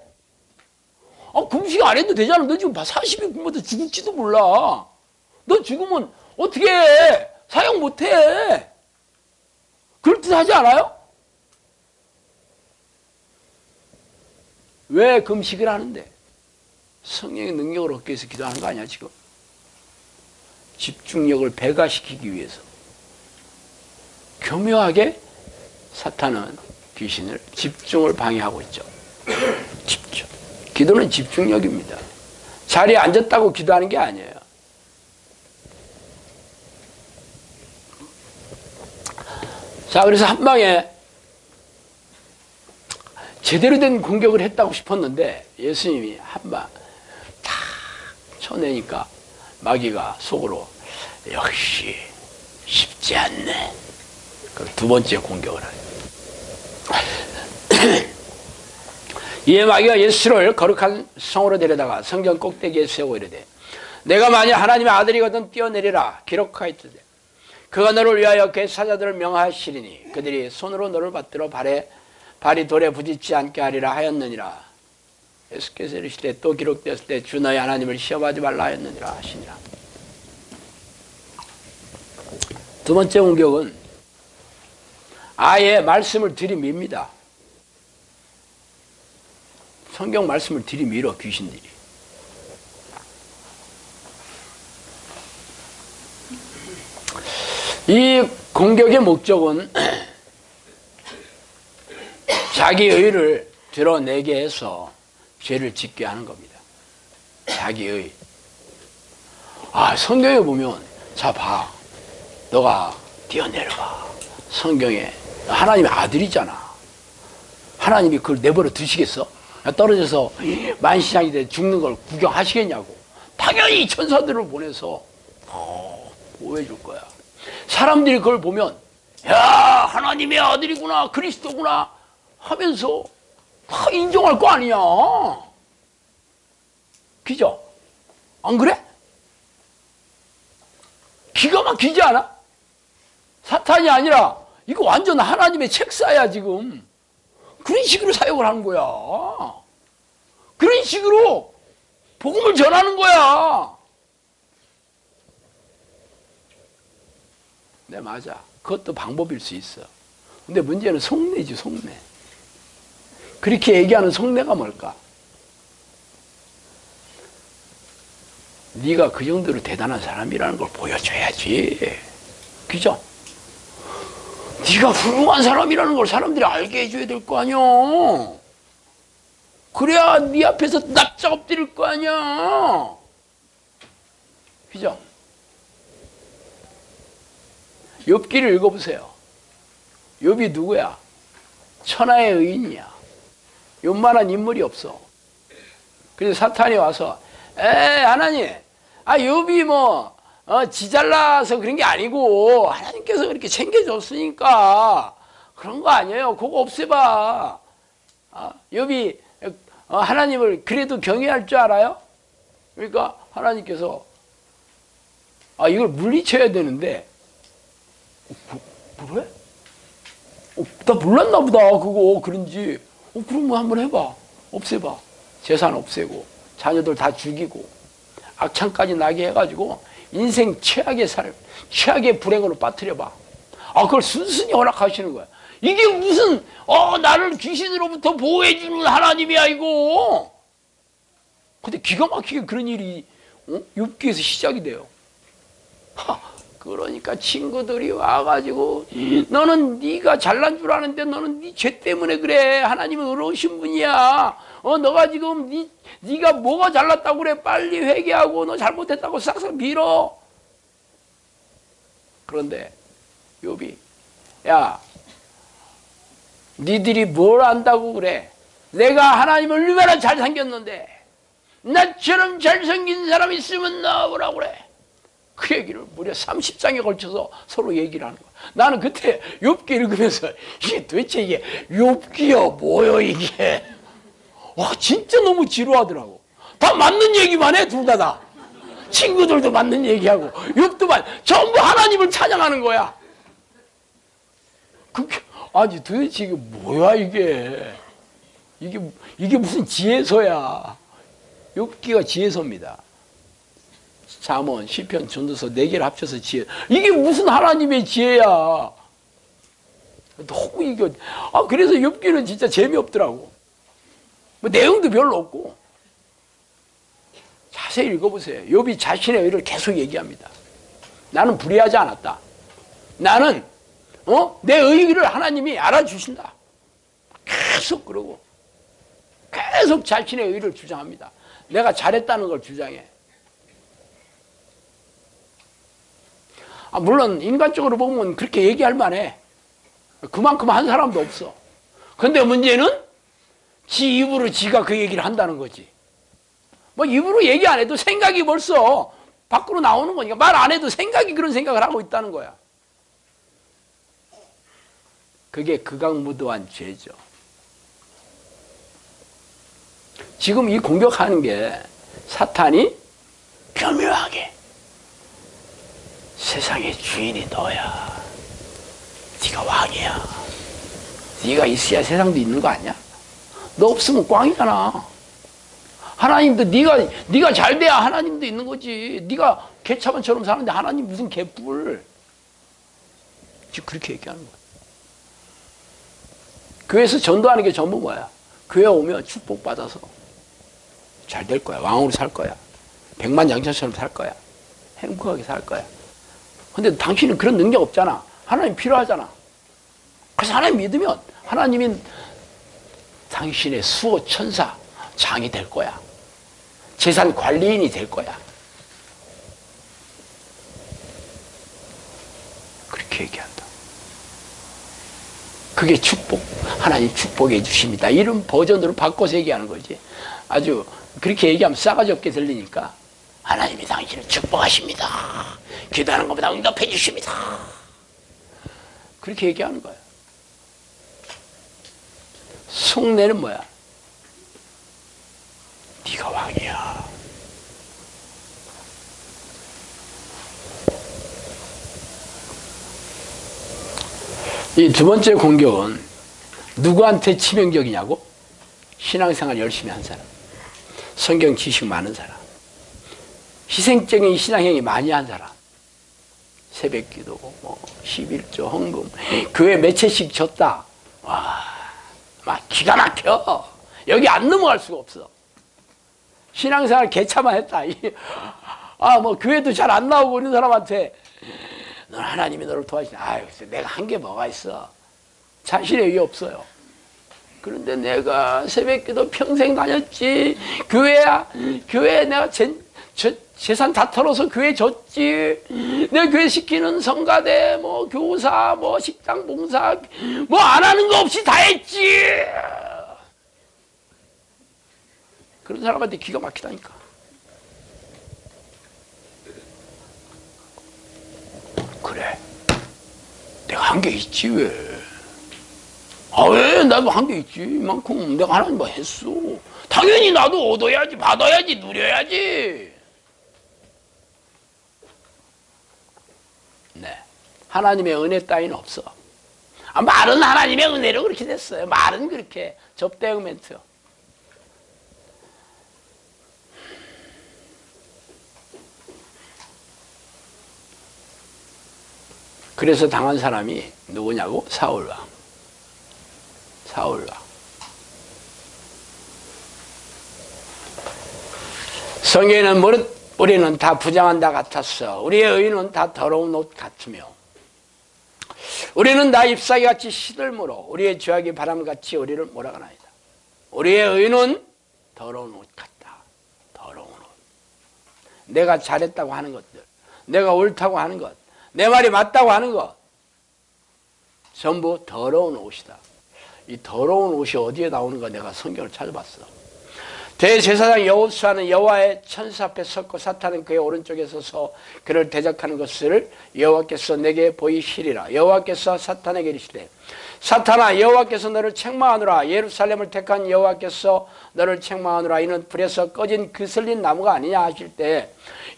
금식 안 해도 되잖아. 너 지금 40일 굶어도 죽을지도 몰라. 너 죽으면 어떻게 해? 사용 못 해. 그럴듯하지 않아요? 왜 금식을 하는데? 성령의 능력을 얻기 위해서 기도하는 거 아니야, 지금? 집중력을 배가시키기 위해서. 교묘하게 사탄은 귀신을 집중을 방해하고 있죠. 집중. 기도는 집중력입니다. 자리에 앉았다고 기도하는 게 아니에요. 자, 그래서 한 방에 제대로 된 공격을 했다고 싶었는데 예수님이 한 방 탁 쳐내니까 마귀가 속으로 역시 쉽지 않네. 그럼 두 번째 공격을 해요. 이에 마귀가 예수를 거룩한 성으로 데려다가 성전 꼭대기에 세우고 이르되 내가 만일 하나님의 아들이거든 뛰어내리라 기록하였으되 그가 너를 위하여 그의 사자들을 명하시리니 그들이 손으로 너를 받들어 발이 돌에 부딪지 않게 하리라 하였느니라. 예수께서 이르시되 또 기록되었을 때 주 너희 하나님을 시험하지 말라 하였느니라 하시니라. 두 번째 공격은 아예 말씀을 들이밉니다. 성경 말씀을 들이밀어 귀신들이. 이 공격의 목적은 자기 의를 드러내게 해서 죄를 짓게 하는 겁니다. 자기의. 성경에 보면 자 봐. 너가 뛰어내려봐. 성경에 하나님의 아들이잖아. 하나님이 그걸 내버려 두시겠어? 떨어져서 만시장이 돼 죽는 걸 구경하시겠냐고. 당연히 천사들을 보내서 보호해줄 거야. 사람들이 그걸 보면 야 하나님의 아들이구나 그리스도구나 하면서 다 인정할 거 아니야. 그죠? 안 그래? 기가 막히지 않아? 사탄이 아니라 이거 완전 하나님의 책사야 지금. 그런 식으로 사용을 하는 거야. 그런 식으로 복음을 전하는 거야. 네, 맞아. 그것도 방법일 수 있어. 근데 문제는 속내지, 속내. 그렇게 얘기하는 속내가 뭘까? 네가 그 정도로 대단한 사람이라는 걸 보여줘야지. 그죠? 네가 훌륭한 사람이라는 걸 사람들이 알게 해줘야 될 거 아니야. 그래야 네 앞에서 납작 엎드릴 거 아니야. 그죠? 욥기를 읽어보세요. 욥이 누구야? 천하의 의인이야. 욥만한 인물이 없어. 그래서 사탄이 와서 하나님, 욥이 지 잘나서 그런 게 아니고 하나님께서 그렇게 챙겨줬으니까 그런 거 아니에요. 그거 없애봐. 욥이 하나님을 그래도 경외할 줄 알아요? 그러니까 하나님께서 이걸 물리쳐야 되는데 그래? 나 몰랐나 보다 그거 그런지. 그러면 한번 해봐. 없애봐. 재산 없애고 자녀들 다 죽이고 악창까지 나게 해가지고 인생 최악의 삶, 최악의 불행으로 빠뜨려봐. 그걸 순순히 허락하시는 거야. 이게 무슨 나를 귀신으로부터 보호해주는 하나님이야 이거. 근데 기가 막히게 그런 일이 욥기에서 시작이 돼요. 그러니까 친구들이 와가지고 너는 네가 잘난 줄 아는데 너는 네 죄 때문에 그래. 하나님은 의로우신 분이야. 너가 지금 네가 뭐가 잘났다고 그래. 빨리 회개하고 너 잘못했다고 싹싹 빌어. 그런데 욥이 야 니들이 뭘 안다고 그래. 내가 하나님을 얼마나 잘생겼는데 나처럼 잘생긴 사람 있으면 나오라고 그래. 그 얘기를 무려 30장에 걸쳐서 서로 얘기를 하는 거야. 나는 그때 욥기 읽으면서 이게 도대체 이게 욥기야 뭐요 이게. 진짜 너무 지루하더라고. 다 맞는 얘기만 해 둘 다. 친구들도 맞는 얘기하고 욥도 전부 하나님을 찬양하는 거야. 아니 도대체 이게 뭐야 이게. 이게 무슨 지혜서야. 욥기가 지혜서입니다. 잠언, 시편, 전도서 4개를 합쳐서 지혜. 이게 무슨 하나님의 지혜야. 너무 이거. 그래서 욥기는 진짜 재미없더라고. 내용도 별로 없고. 자세히 읽어보세요. 욥이 자신의 의를 계속 얘기합니다. 나는 불의하지 않았다. 나는 내 의를 하나님이 알아주신다. 계속 그러고 계속 자신의 의를 주장합니다. 내가 잘했다는 걸 주장해. 물론 인간적으로 보면 그렇게 얘기할 만해. 그만큼 한 사람도 없어. 근데 문제는 지 입으로 지가 그 얘기를 한다는 거지. 뭐 입으로 얘기 안 해도 생각이 벌써 밖으로 나오는 거니까 말 안 해도 생각이 그런 생각을 하고 있다는 거야. 그게 극악무도한 죄죠. 지금 이 공격하는 게 사탄이 교묘하게 세상의 주인이 너야. 네가 왕이야. 네가 있어야 세상도 있는 거 아니야? 너 없으면 꽝이잖아. 하나님도 네가 잘 돼야 하나님도 있는 거지. 네가 개차반처럼 사는데 하나님 무슨 개뿔. 지금 그렇게 얘기하는 거야. 교회에서 전도하는 게 전부 뭐야? 교회 오면 축복받아서 잘 될 거야. 왕으로 살 거야. 백만장자처럼 살 거야. 행복하게 살 거야. 근데 당신은 그런 능력 없잖아. 하나님 필요하잖아. 그래서 하나님 믿으면 하나님이 당신의 수호 천사 장이 될 거야. 재산 관리인이 될 거야. 그렇게 얘기한다. 그게 축복, 하나님 축복해 주십니다. 이런 버전으로 바꿔서 얘기하는 거지. 아주 그렇게 얘기하면 싸가지 없게 들리니까 하나님이 당신을 축복하십니다. 기도하는 것보다 응답해 주십니다. 그렇게 얘기하는 거야. 속내는 뭐야? 네가 왕이야. 이 두 번째 공격은 누구한테 치명적이냐고? 신앙생활 열심히 한 사람, 성경 지식 많은 사람, 희생적인 신앙행위 많이 한 사람, 새벽기도, 11조, 헌금, 교회 몇 채씩 줬다. 와, 막 기가 막혀. 여기 안 넘어갈 수가 없어. 신앙생활 개차만 했다. 교회도 잘 안 나오고 이런 사람한테 넌 하나님이 너를 도와주시네. 아유, 내가 한 게 뭐가 있어. 자신의 의 없어요. 그런데 내가 새벽기도 평생 다녔지. 교회 내가 재산 다 털어서 교회 줬지. 내 교회 시키는 성가대, 교사, 식당 봉사, 안 하는 거 없이 다 했지. 그런 사람한테 기가 막히다니까. 그래, 내가 한 게 있지 왜? 왜? 나도 한 게 있지. 이만큼 내가 하나님 뭐 했어. 당연히 나도 얻어야지, 받아야지, 누려야지. 네, 하나님의 은혜 따위는 없어. 말은 하나님의 은혜로 그렇게 됐어요. 말은 그렇게 접대응 멘트. 그래서 당한 사람이 누구냐고? 사울왕. 성경에는 우리는 다 부정한 다 같았어. 우리의 의는 다 더러운 옷 같으며 우리는 다 잎사귀같이 시들므로 우리의 죄악이 바람같이 우리를 몰아가나이다. 우리의 의는 더러운 옷 같다. 더러운 옷. 내가 잘했다고 하는 것들, 내가 옳다고 하는 것, 내 말이 맞다고 하는 것, 전부 더러운 옷이다. 이 더러운 옷이 어디에 나오는가 내가 성경을 찾아봤어. 대제사장 여호수아는 여호와의 천사 앞에 섰고 사탄은 그의 오른쪽에 서서 그를 대적하는 것을 여호와께서 내게 보이시리라. 여호와께서 사탄에게 이르시되 사탄아, 여호와께서 너를 책망하노라. 예루살렘을 택한 여호와께서 너를 책망하노라. 이는 불에서 꺼진 그슬린 나무가 아니냐 하실 때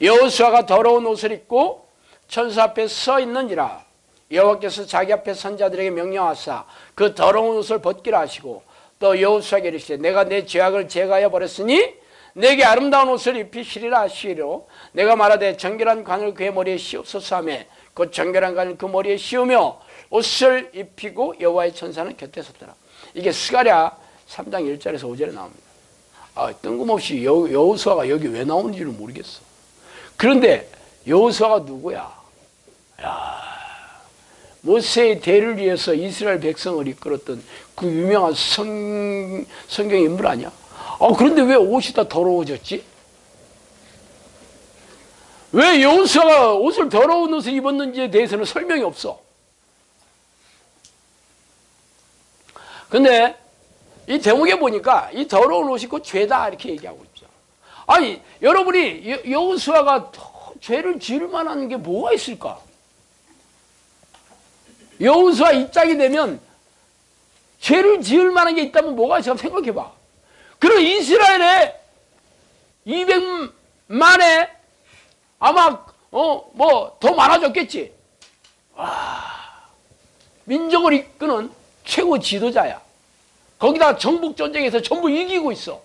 여호수아가 더러운 옷을 입고 천사 앞에 서 있는지라. 여호와께서 자기 앞에 선 자들에게 명령하사 그 더러운 옷을 벗기라 하시고 또 여호수아에게 이르시되 내가 내 죄악을 제거하여 버렸으니 내게 아름다운 옷을 입히시리라 하시리로. 내가 말하되 정결한 관을 그의 머리에 씌우소서 하며 곧 정결한 관을 그 머리에 씌우며 옷을 입히고 여호와의 천사는 곁에 섰더라. 이게 스가랴 3장 1절에서 5절에 나옵니다. 뜬금없이 여호수아가 여기 왜 나오는지를 모르겠어. 그런데 여호수아가 누구야? 모세의 대를 위해서 이스라엘 백성을 이끌었던 그 유명한 성경 인물 아니야? 그런데 왜 옷이 다 더러워졌지? 왜 여호수아가 옷을 더러운 옷을 입었는지에 대해서는 설명이 없어. 근데 이 대목에 보니까 이 더러운 옷이 곧 죄다 이렇게 얘기하고 있죠. 아니 여러분이 여호수아가 죄를 지을 만한 게 뭐가 있을까? 여호수아 입장이 되면 죄를 지을 만한 게 있다면 뭐가 있을까 생각해봐. 그럼 이스라엘에 200만에 아마 뭐 더 많아졌겠지. 민족을 이끄는 최고 지도자야. 거기다 정복 전쟁에서 전부 이기고 있어.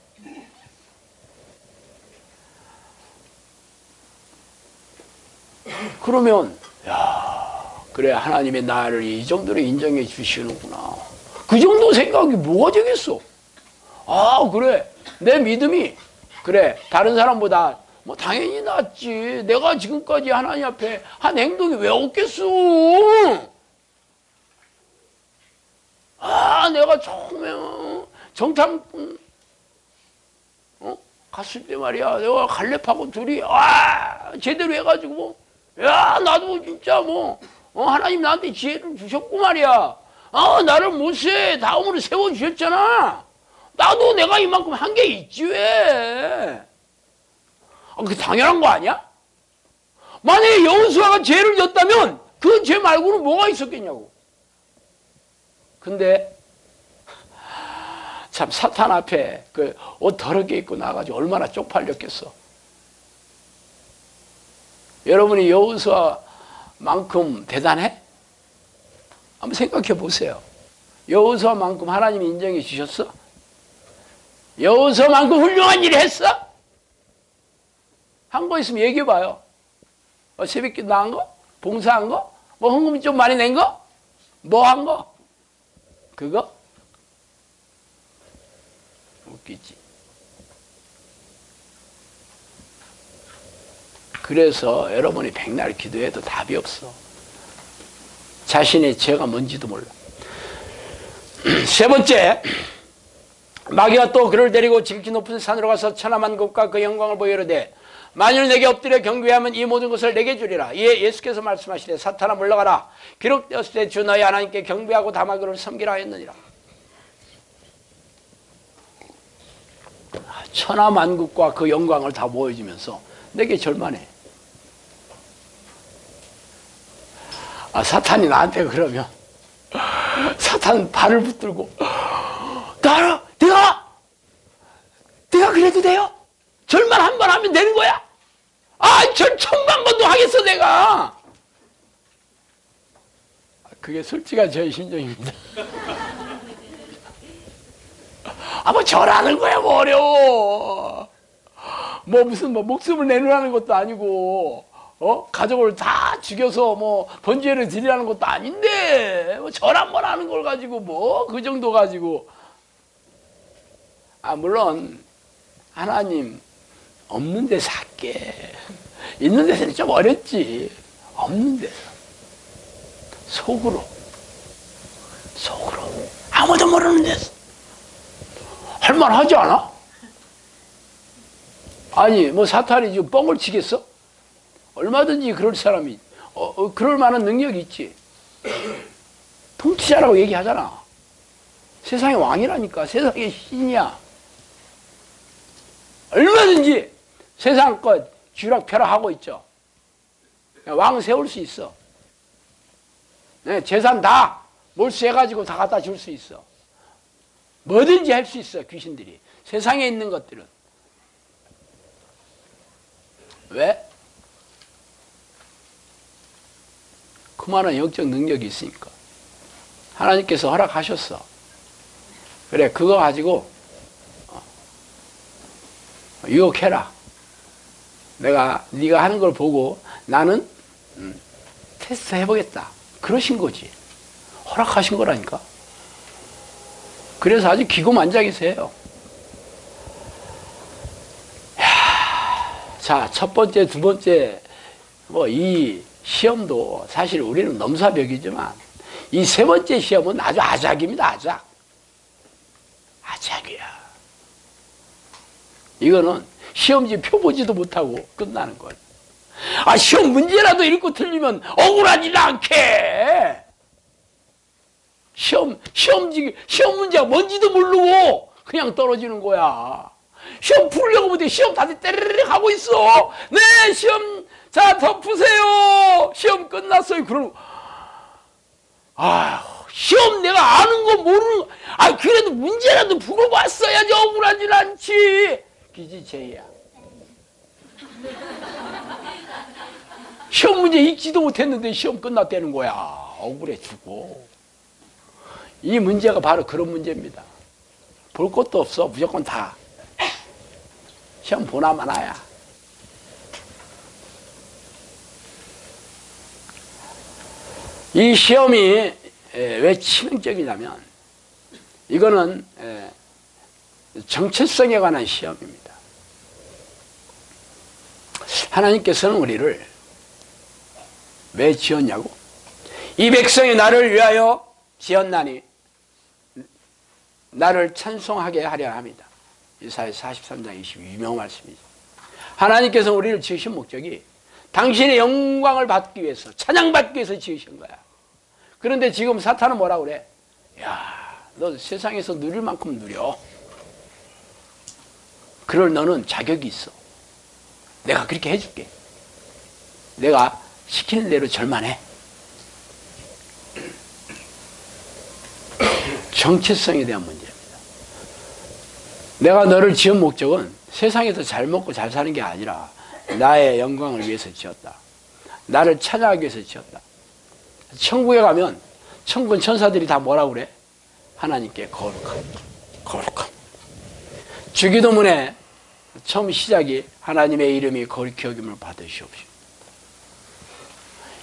그러면 그래 하나님의 나를 이 정도로 인정해 주시는구나. 그 정도 생각이 뭐가 되겠어? 그래 내 믿음이 그래 다른 사람보다 뭐 당연히 낫지. 내가 지금까지 하나님 앞에 한 행동이 왜 없겠어? 내가 처음에 정탐 갔을 때 말이야. 내가 갈렙하고 둘이 제대로 해가지고 나도 진짜 하나님 나한테 지혜를 주셨고 말이야. 나를 모세 다음으로 세워주셨잖아. 나도 내가 이만큼 한 게 있지 왜? 그게 당연한 거 아니야? 만약에 여호수아가 죄를 졌다면 그 죄 말고는 뭐가 있었겠냐고. 근데 참 사탄 앞에 그 옷 더럽게 입고 나가지고 얼마나 쪽팔렸겠어. 여러분이 여호수아만큼 대단해? 한번 생각해 보세요. 여호수아만큼 하나님이 인정해 주셨어? 여호수아만큼 훌륭한 일을 했어? 한 거 있으면 얘기해 봐요. 새벽기도 나간 거? 봉사한 거? 뭐 헌금 좀 많이 낸 거? 뭐 한 거? 그거? 웃기지. 그래서 여러분이 백날 기도해도 답이 없어. 자신의 죄가 뭔지도 몰라. 세 번째, 마귀가 또 그를 데리고 지극히 높은 산으로 가서 천하만국과 그 영광을 보여 이르되 만일 내게 엎드려 경배하면 이 모든 것을 내게 주리라. 이에 예수께서 말씀하시되 사탄아 물러가라. 기록되었을 때 주 너희 하나님께 경배하고 다마그를 섬기라 했느니라. 천하만국과 그 영광을 다 보여주면서 내게 절만해. 사탄이 나한테 그러면 사탄 발을 붙들고 내가 그래도 돼요? 절만 한 번 하면 되는 거야? 절 1000만 번도 하겠어 내가. 그게 솔직한 저의 심정입니다. 뭐 절하는 거야 뭐 어려워. 뭐 무슨 목숨을 내놓으라는 것도 아니고 가족을 다 죽여서 뭐 번제를 드리라는 것도 아닌데 절 한 번 하는 걸 가지고 뭐 그 정도 가지고. 물론 하나님 없는 데서 할게. 있는 데서는 좀 어렵지. 없는 데서 속으로 아무도 모르는 데서 할만하지 않아? 아니 뭐 사탄이 지금 뻥을 치겠어? 얼마든지 그럴 사람이 그럴 만한 능력이 있지. 통치자라고 얘기하잖아. 세상의 왕이라니까. 세상의 신이야. 얼마든지 세상 것 쥐락펴락하고 있죠. 왕 세울 수 있어. 재산 다 몰수해가지고 다 갖다 줄 수 있어. 뭐든지 할 수 있어. 귀신들이 세상에 있는 것들은. 왜? 그만한 영적 능력이 있으니까. 하나님께서 허락하셨어. 그래 그거 가지고 유혹해라. 네가 하는 걸 보고 나는 테스트 해보겠다. 그러신 거지. 허락하신 거라니까. 그래서 아주 기고만장이세요. 자, 첫 번째, 두 번째 이 시험도 사실 우리는 넘사벽이지만 이 세 번째 시험은 아주 아작입니다. 아작이야. 이거는 시험지 표 보지도 못하고 끝나는 거예요. 시험 문제라도 읽고 틀리면 억울하지 않게. 시험 문제가 뭔지도 모르고 그냥 떨어지는 거야. 시험 풀려고 못해. 시험 다들 때르르 하고 있어. 네, 시험, 자, 더 푸세요. 시험 끝났어요. 그러고, 시험 내가 아는 거 모르는 거, 그래도 문제라도 풀어봤어야지. 억울하진 않지. 기지체야. 시험 문제 읽지도 못했는데 시험 끝났다는 거야. 억울해 죽고. 이 문제가 바로 그런 문제입니다. 볼 것도 없어. 무조건 다. 시험 보나 마나야. 이 시험이 왜 치명적이냐면 이거는 정체성에 관한 시험입니다. 하나님께서는 우리를 왜 지었냐고? 이 백성이 나를 위하여 지었나니 나를 찬송하게 하려 합니다. 이사야 43장 22 유명한 말씀이죠. 하나님께서 우리를 지으신 목적이 당신의 영광을 받기 위해서, 찬양받기 위해서 지으신 거야. 그런데 지금 사탄은 뭐라고 그래? 야, 너 세상에서 누릴 만큼 누려. 그럴 너는 자격이 있어. 내가 그렇게 해줄게. 내가 시키는 대로 절만 해. 정체성에 대한 문제입니다. 내가 너를 지은 목적은 세상에서 잘 먹고 잘 사는 게 아니라 나의 영광을 위해서 지었다. 나를 찬양하기 위해서 지었다. 천국에 가면 천군 천사들이 다 뭐라고 그래? 하나님께 거룩함, 거룩함. 주기도문에 처음 시작이 하나님의 이름이 거룩히 여김을 받으시옵시고.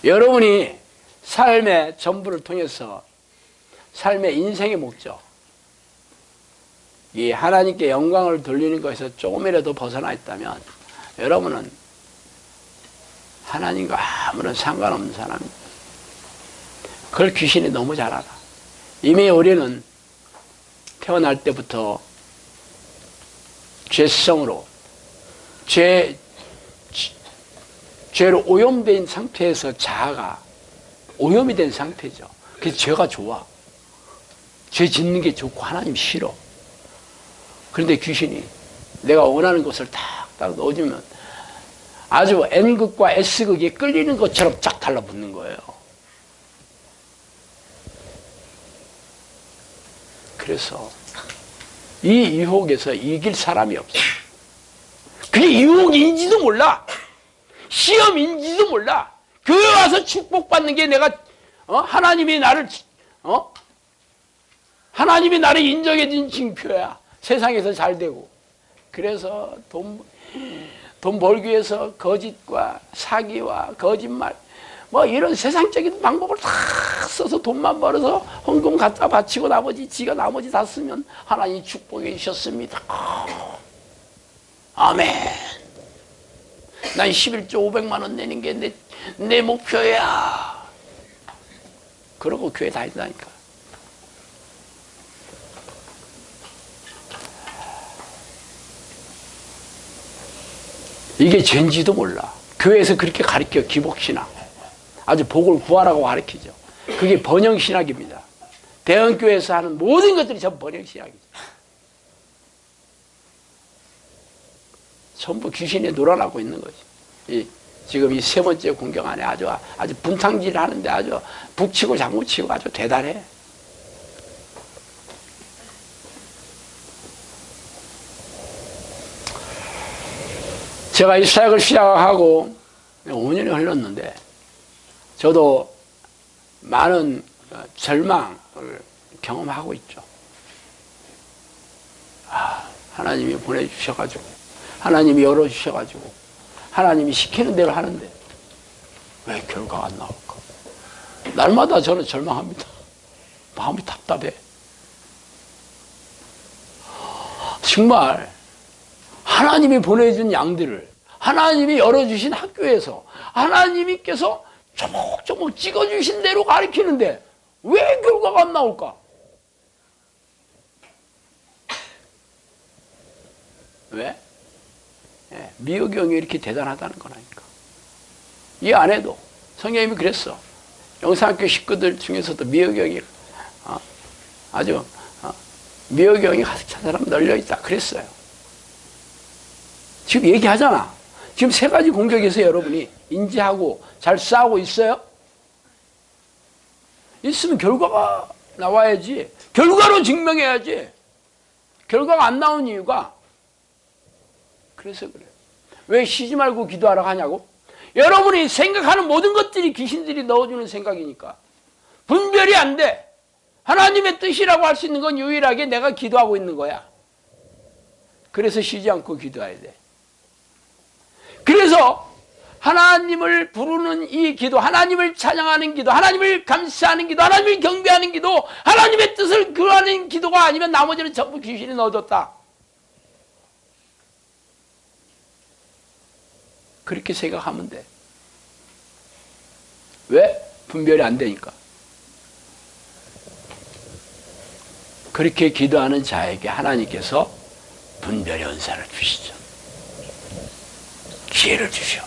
여러분이 삶의 전부를 통해서 삶의 인생의 목적, 이 하나님께 영광을 돌리는 것에서 조금이라도 벗어나 있다면 여러분은 하나님과 아무런 상관없는 사람입니다. 그걸 귀신이 너무 잘 알아. 이미 우리는 태어날 때부터 죄성으로 죄로 오염된 상태에서 자아가 오염이 된 상태죠. 그래서 죄가 좋아. 죄 짓는 게 좋고 하나님 싫어. 그런데 귀신이 내가 원하는 것을 탁탁 넣어주면 아주 N극과 S극이 끌리는 것처럼 쫙 달라붙는 거예요. 그래서 이 유혹에서 이길 사람이 없어. 그게 유혹인지도 몰라. 시험인지도 몰라. 교회 와서 축복받는 게 내가 하나님이 나를 하나님이 나를 인정해 준 징표야. 세상에서 잘 되고. 그래서 돈 벌기 위해서 거짓과 사기와 거짓말 뭐 이런 세상적인 방법을 다 써서 돈만 벌어서 헌금 갖다 바치고 지가 나머지 다 쓰면 하나님 축복해 주셨습니다. 아멘. 난 11조 500만 원 내는 게 내 목표야. 그러고 교회 다닌다니까. 이게 죄인지도 몰라. 교회에서 그렇게 가르쳐. 기복신앙. 아주 복을 구하라고 가르치죠. 그게 번영신학입니다. 대형교회에서 하는 모든 것들이 전부 번영신학이죠. 전부 귀신에 놀아나고 있는 거지. 지금 이 세 번째 공경 안에 아주 분탕질을 하는데 아주 북치고 장구치고 아주 대단해. 제가 이 사역을 시작하고 5년이 흘렀는데 저도 많은 절망을 경험하고 있죠. 하나님이 보내주셔가지고 하나님이 열어주셔가지고 하나님이 시키는 대로 하는데 왜 결과가 안 나올까? 날마다 저는 절망합니다. 마음이 답답해. 정말 하나님이 보내준 양들을 하나님이 열어주신 학교에서 하나님께서 조목조목 찍어주신 대로 가르치는데 왜 결과가 안 나올까? 왜? 미혹이 형이 이렇게 대단하다는 거라니까. 이 안에도 성령님이 그랬어. 영상학교 식구들 중에서도 미혹이 형이 아주 미호경이 가득 찬 사람 널려있다 그랬어요. 지금 얘기하잖아. 지금 세 가지 공격에서 여러분이 인지하고 잘 싸우고 있어요? 있으면 결과가 나와야지. 결과로 증명해야지. 결과가 안 나온 이유가 그래서 그래요. 왜 쉬지 말고 기도하라고 하냐고? 여러분이 생각하는 모든 것들이 귀신들이 넣어주는 생각이니까 분별이 안 돼. 하나님의 뜻이라고 할 수 있는 건 유일하게 내가 기도하고 있는 거야. 그래서 쉬지 않고 기도해야 돼. 그래서 하나님을 부르는 이 기도, 하나님을 찬양하는 기도, 하나님을 감사하는 기도, 하나님을 경배하는 기도, 하나님의 뜻을 구하는 기도가 아니면 나머지는 전부 귀신이 넣어줬다. 그렇게 생각하면 돼. 왜? 분별이 안 되니까. 그렇게 기도하는 자에게 하나님께서 분별의 은사를 주시죠. 기회를 주셔.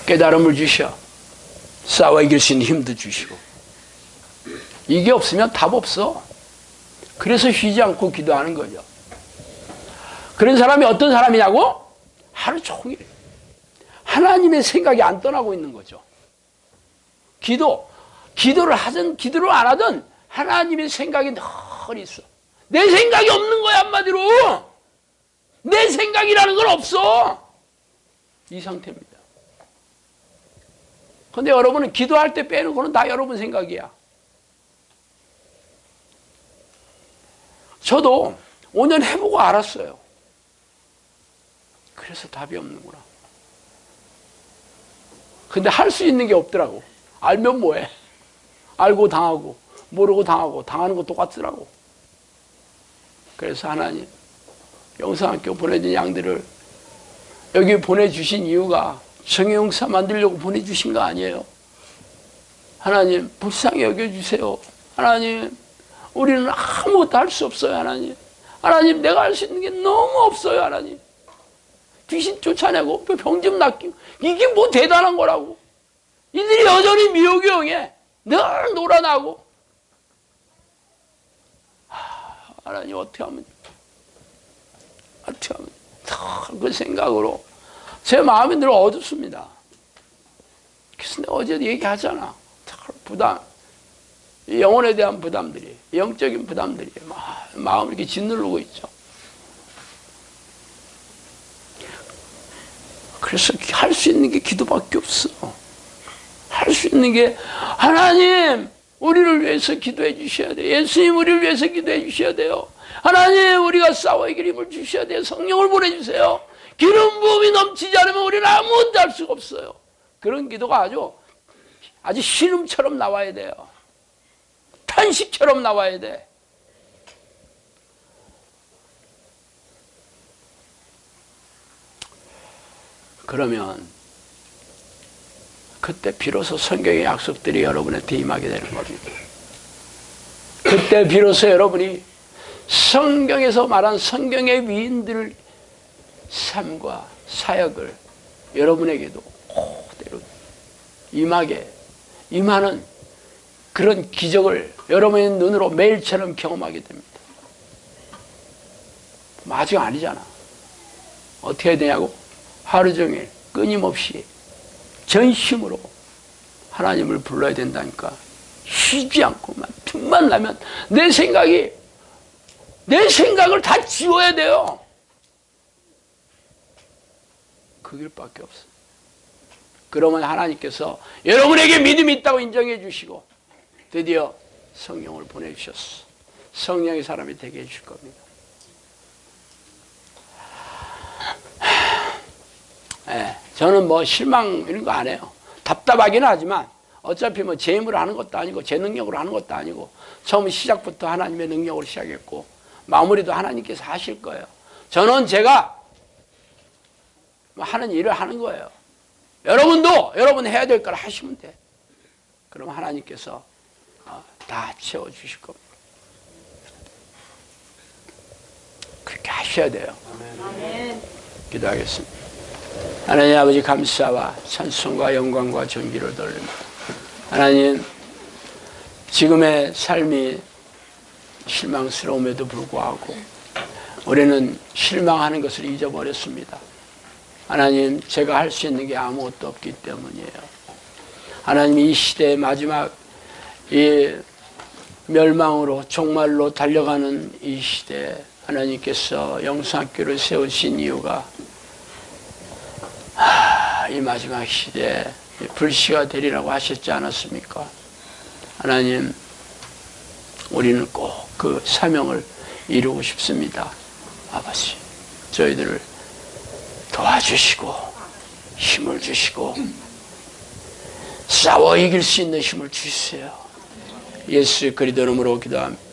깨달음을 주셔. 싸워 이길 수 있는 힘도 주시고. 이게 없으면 답 없어. 그래서 쉬지 않고 기도하는 거죠. 그런 사람이 어떤 사람이냐고? 하루 종일 하나님의 생각이 안 떠나고 있는 거죠. 기도를 하든 기도를 안 하든 하나님의 생각이 늘 있어. 내 생각이 없는 거야, 한마디로. 내 생각이라는 건 없어. 이 상태입니다. 근데 여러분은 기도할 때 빼는 거는 다 여러분 생각이야. 저도 5년 해보고 알았어요. 그래서 답이 없는구나. 근데 할 수 있는 게 없더라고. 알면 뭐해? 알고 당하고 모르고 당하고 당하는 거 똑같더라고. 그래서 하나님 영상학교 보내준 양들을 여기 보내주신 이유가 정의용사 만들려고 보내주신 거 아니에요. 하나님 불쌍히 여겨주세요. 하나님 우리는 아무것도 할 수 없어요. 하나님 내가 할 수 있는 게 너무 없어요. 하나님 귀신 쫓아내고 병 좀 낫기고 이게 뭐 대단한 거라고. 이들이 여전히 미호경에 늘 놀아나고. 하나님 어떻게 하면 그 생각으로 제 마음이 늘 어둡습니다. 그래서 내가 어제도 얘기하잖아. 부담, 영혼에 대한 부담들이, 영적인 부담들이 마음을 이렇게 짓누르고 있죠. 그래서 할 수 있는 게 기도밖에 없어. 할 수 있는 게 하나님 우리를 위해서 기도해 주셔야 돼요. 예수님 우리를 위해서 기도해 주셔야 돼요. 하나님 우리가 싸워 이길 힘을 주셔야 돼요. 성령을 보내주세요. 기름 부음이 넘치지 않으면 우리는 아무것도 할 수가 없어요. 그런 기도가 아주 신음처럼 나와야 돼요. 탄식처럼 나와야 돼. 그러면 그때 비로소 성경의 약속들이 여러분한테 임하게 되는 겁니다. 그때 비로소 여러분이 성경에서 말한 성경의 위인들 삶과 사역을 여러분에게도 그대로 임하는 그런 기적을 여러분의 눈으로 매일처럼 경험하게 됩니다. 아직 아니잖아. 어떻게 해야 되냐고? 하루 종일 끊임없이 전심으로 하나님을 불러야 된다니까. 쉬지 않고만 틈만 나면 내 생각을 다 지워야 돼요. 그 길밖에 없어. 그러면 하나님께서 여러분에게 믿음이 있다고 인정해 주시고 드디어 성령을 보내주셨어. 성령의 사람이 되게 해줄 겁니다. 저는 뭐 실망 이런 거 안 해요. 답답하기는 하지만 어차피 뭐 제 힘으로 하는 것도 아니고 제 능력으로 하는 것도 아니고 처음 시작부터 하나님의 능력으로 시작했고 마무리도 하나님께서 하실 거예요. 저는 제가 하는 일을 하는 거예요. 여러분도 여러분 해야 될 걸 하시면 돼. 그럼 하나님께서 다 채워주실 겁니다. 그렇게 하셔야 돼요. 아멘. 기도하겠습니다. 하나님 아버지 감사와 찬송과 영광과 존귀를 돌립니다. 하나님 지금의 삶이 실망스러움에도 불구하고 우리는 실망하는 것을 잊어버렸습니다. 하나님, 제가 할 수 있는 게 아무것도 없기 때문이에요. 하나님, 이 시대의 마지막 이 멸망으로 종말로 달려가는 이 시대에 하나님께서 영성학교를 세우신 이유가 이 마지막 시대에 불씨가 되리라고 하셨지 않았습니까? 하나님, 우리는 꼭 그 사명을 이루고 싶습니다. 아버지, 저희들을 도와주시고 힘을 주시고 싸워 이길 수 있는 힘을 주세요. 예수 그리스도 이름으로 기도합니다.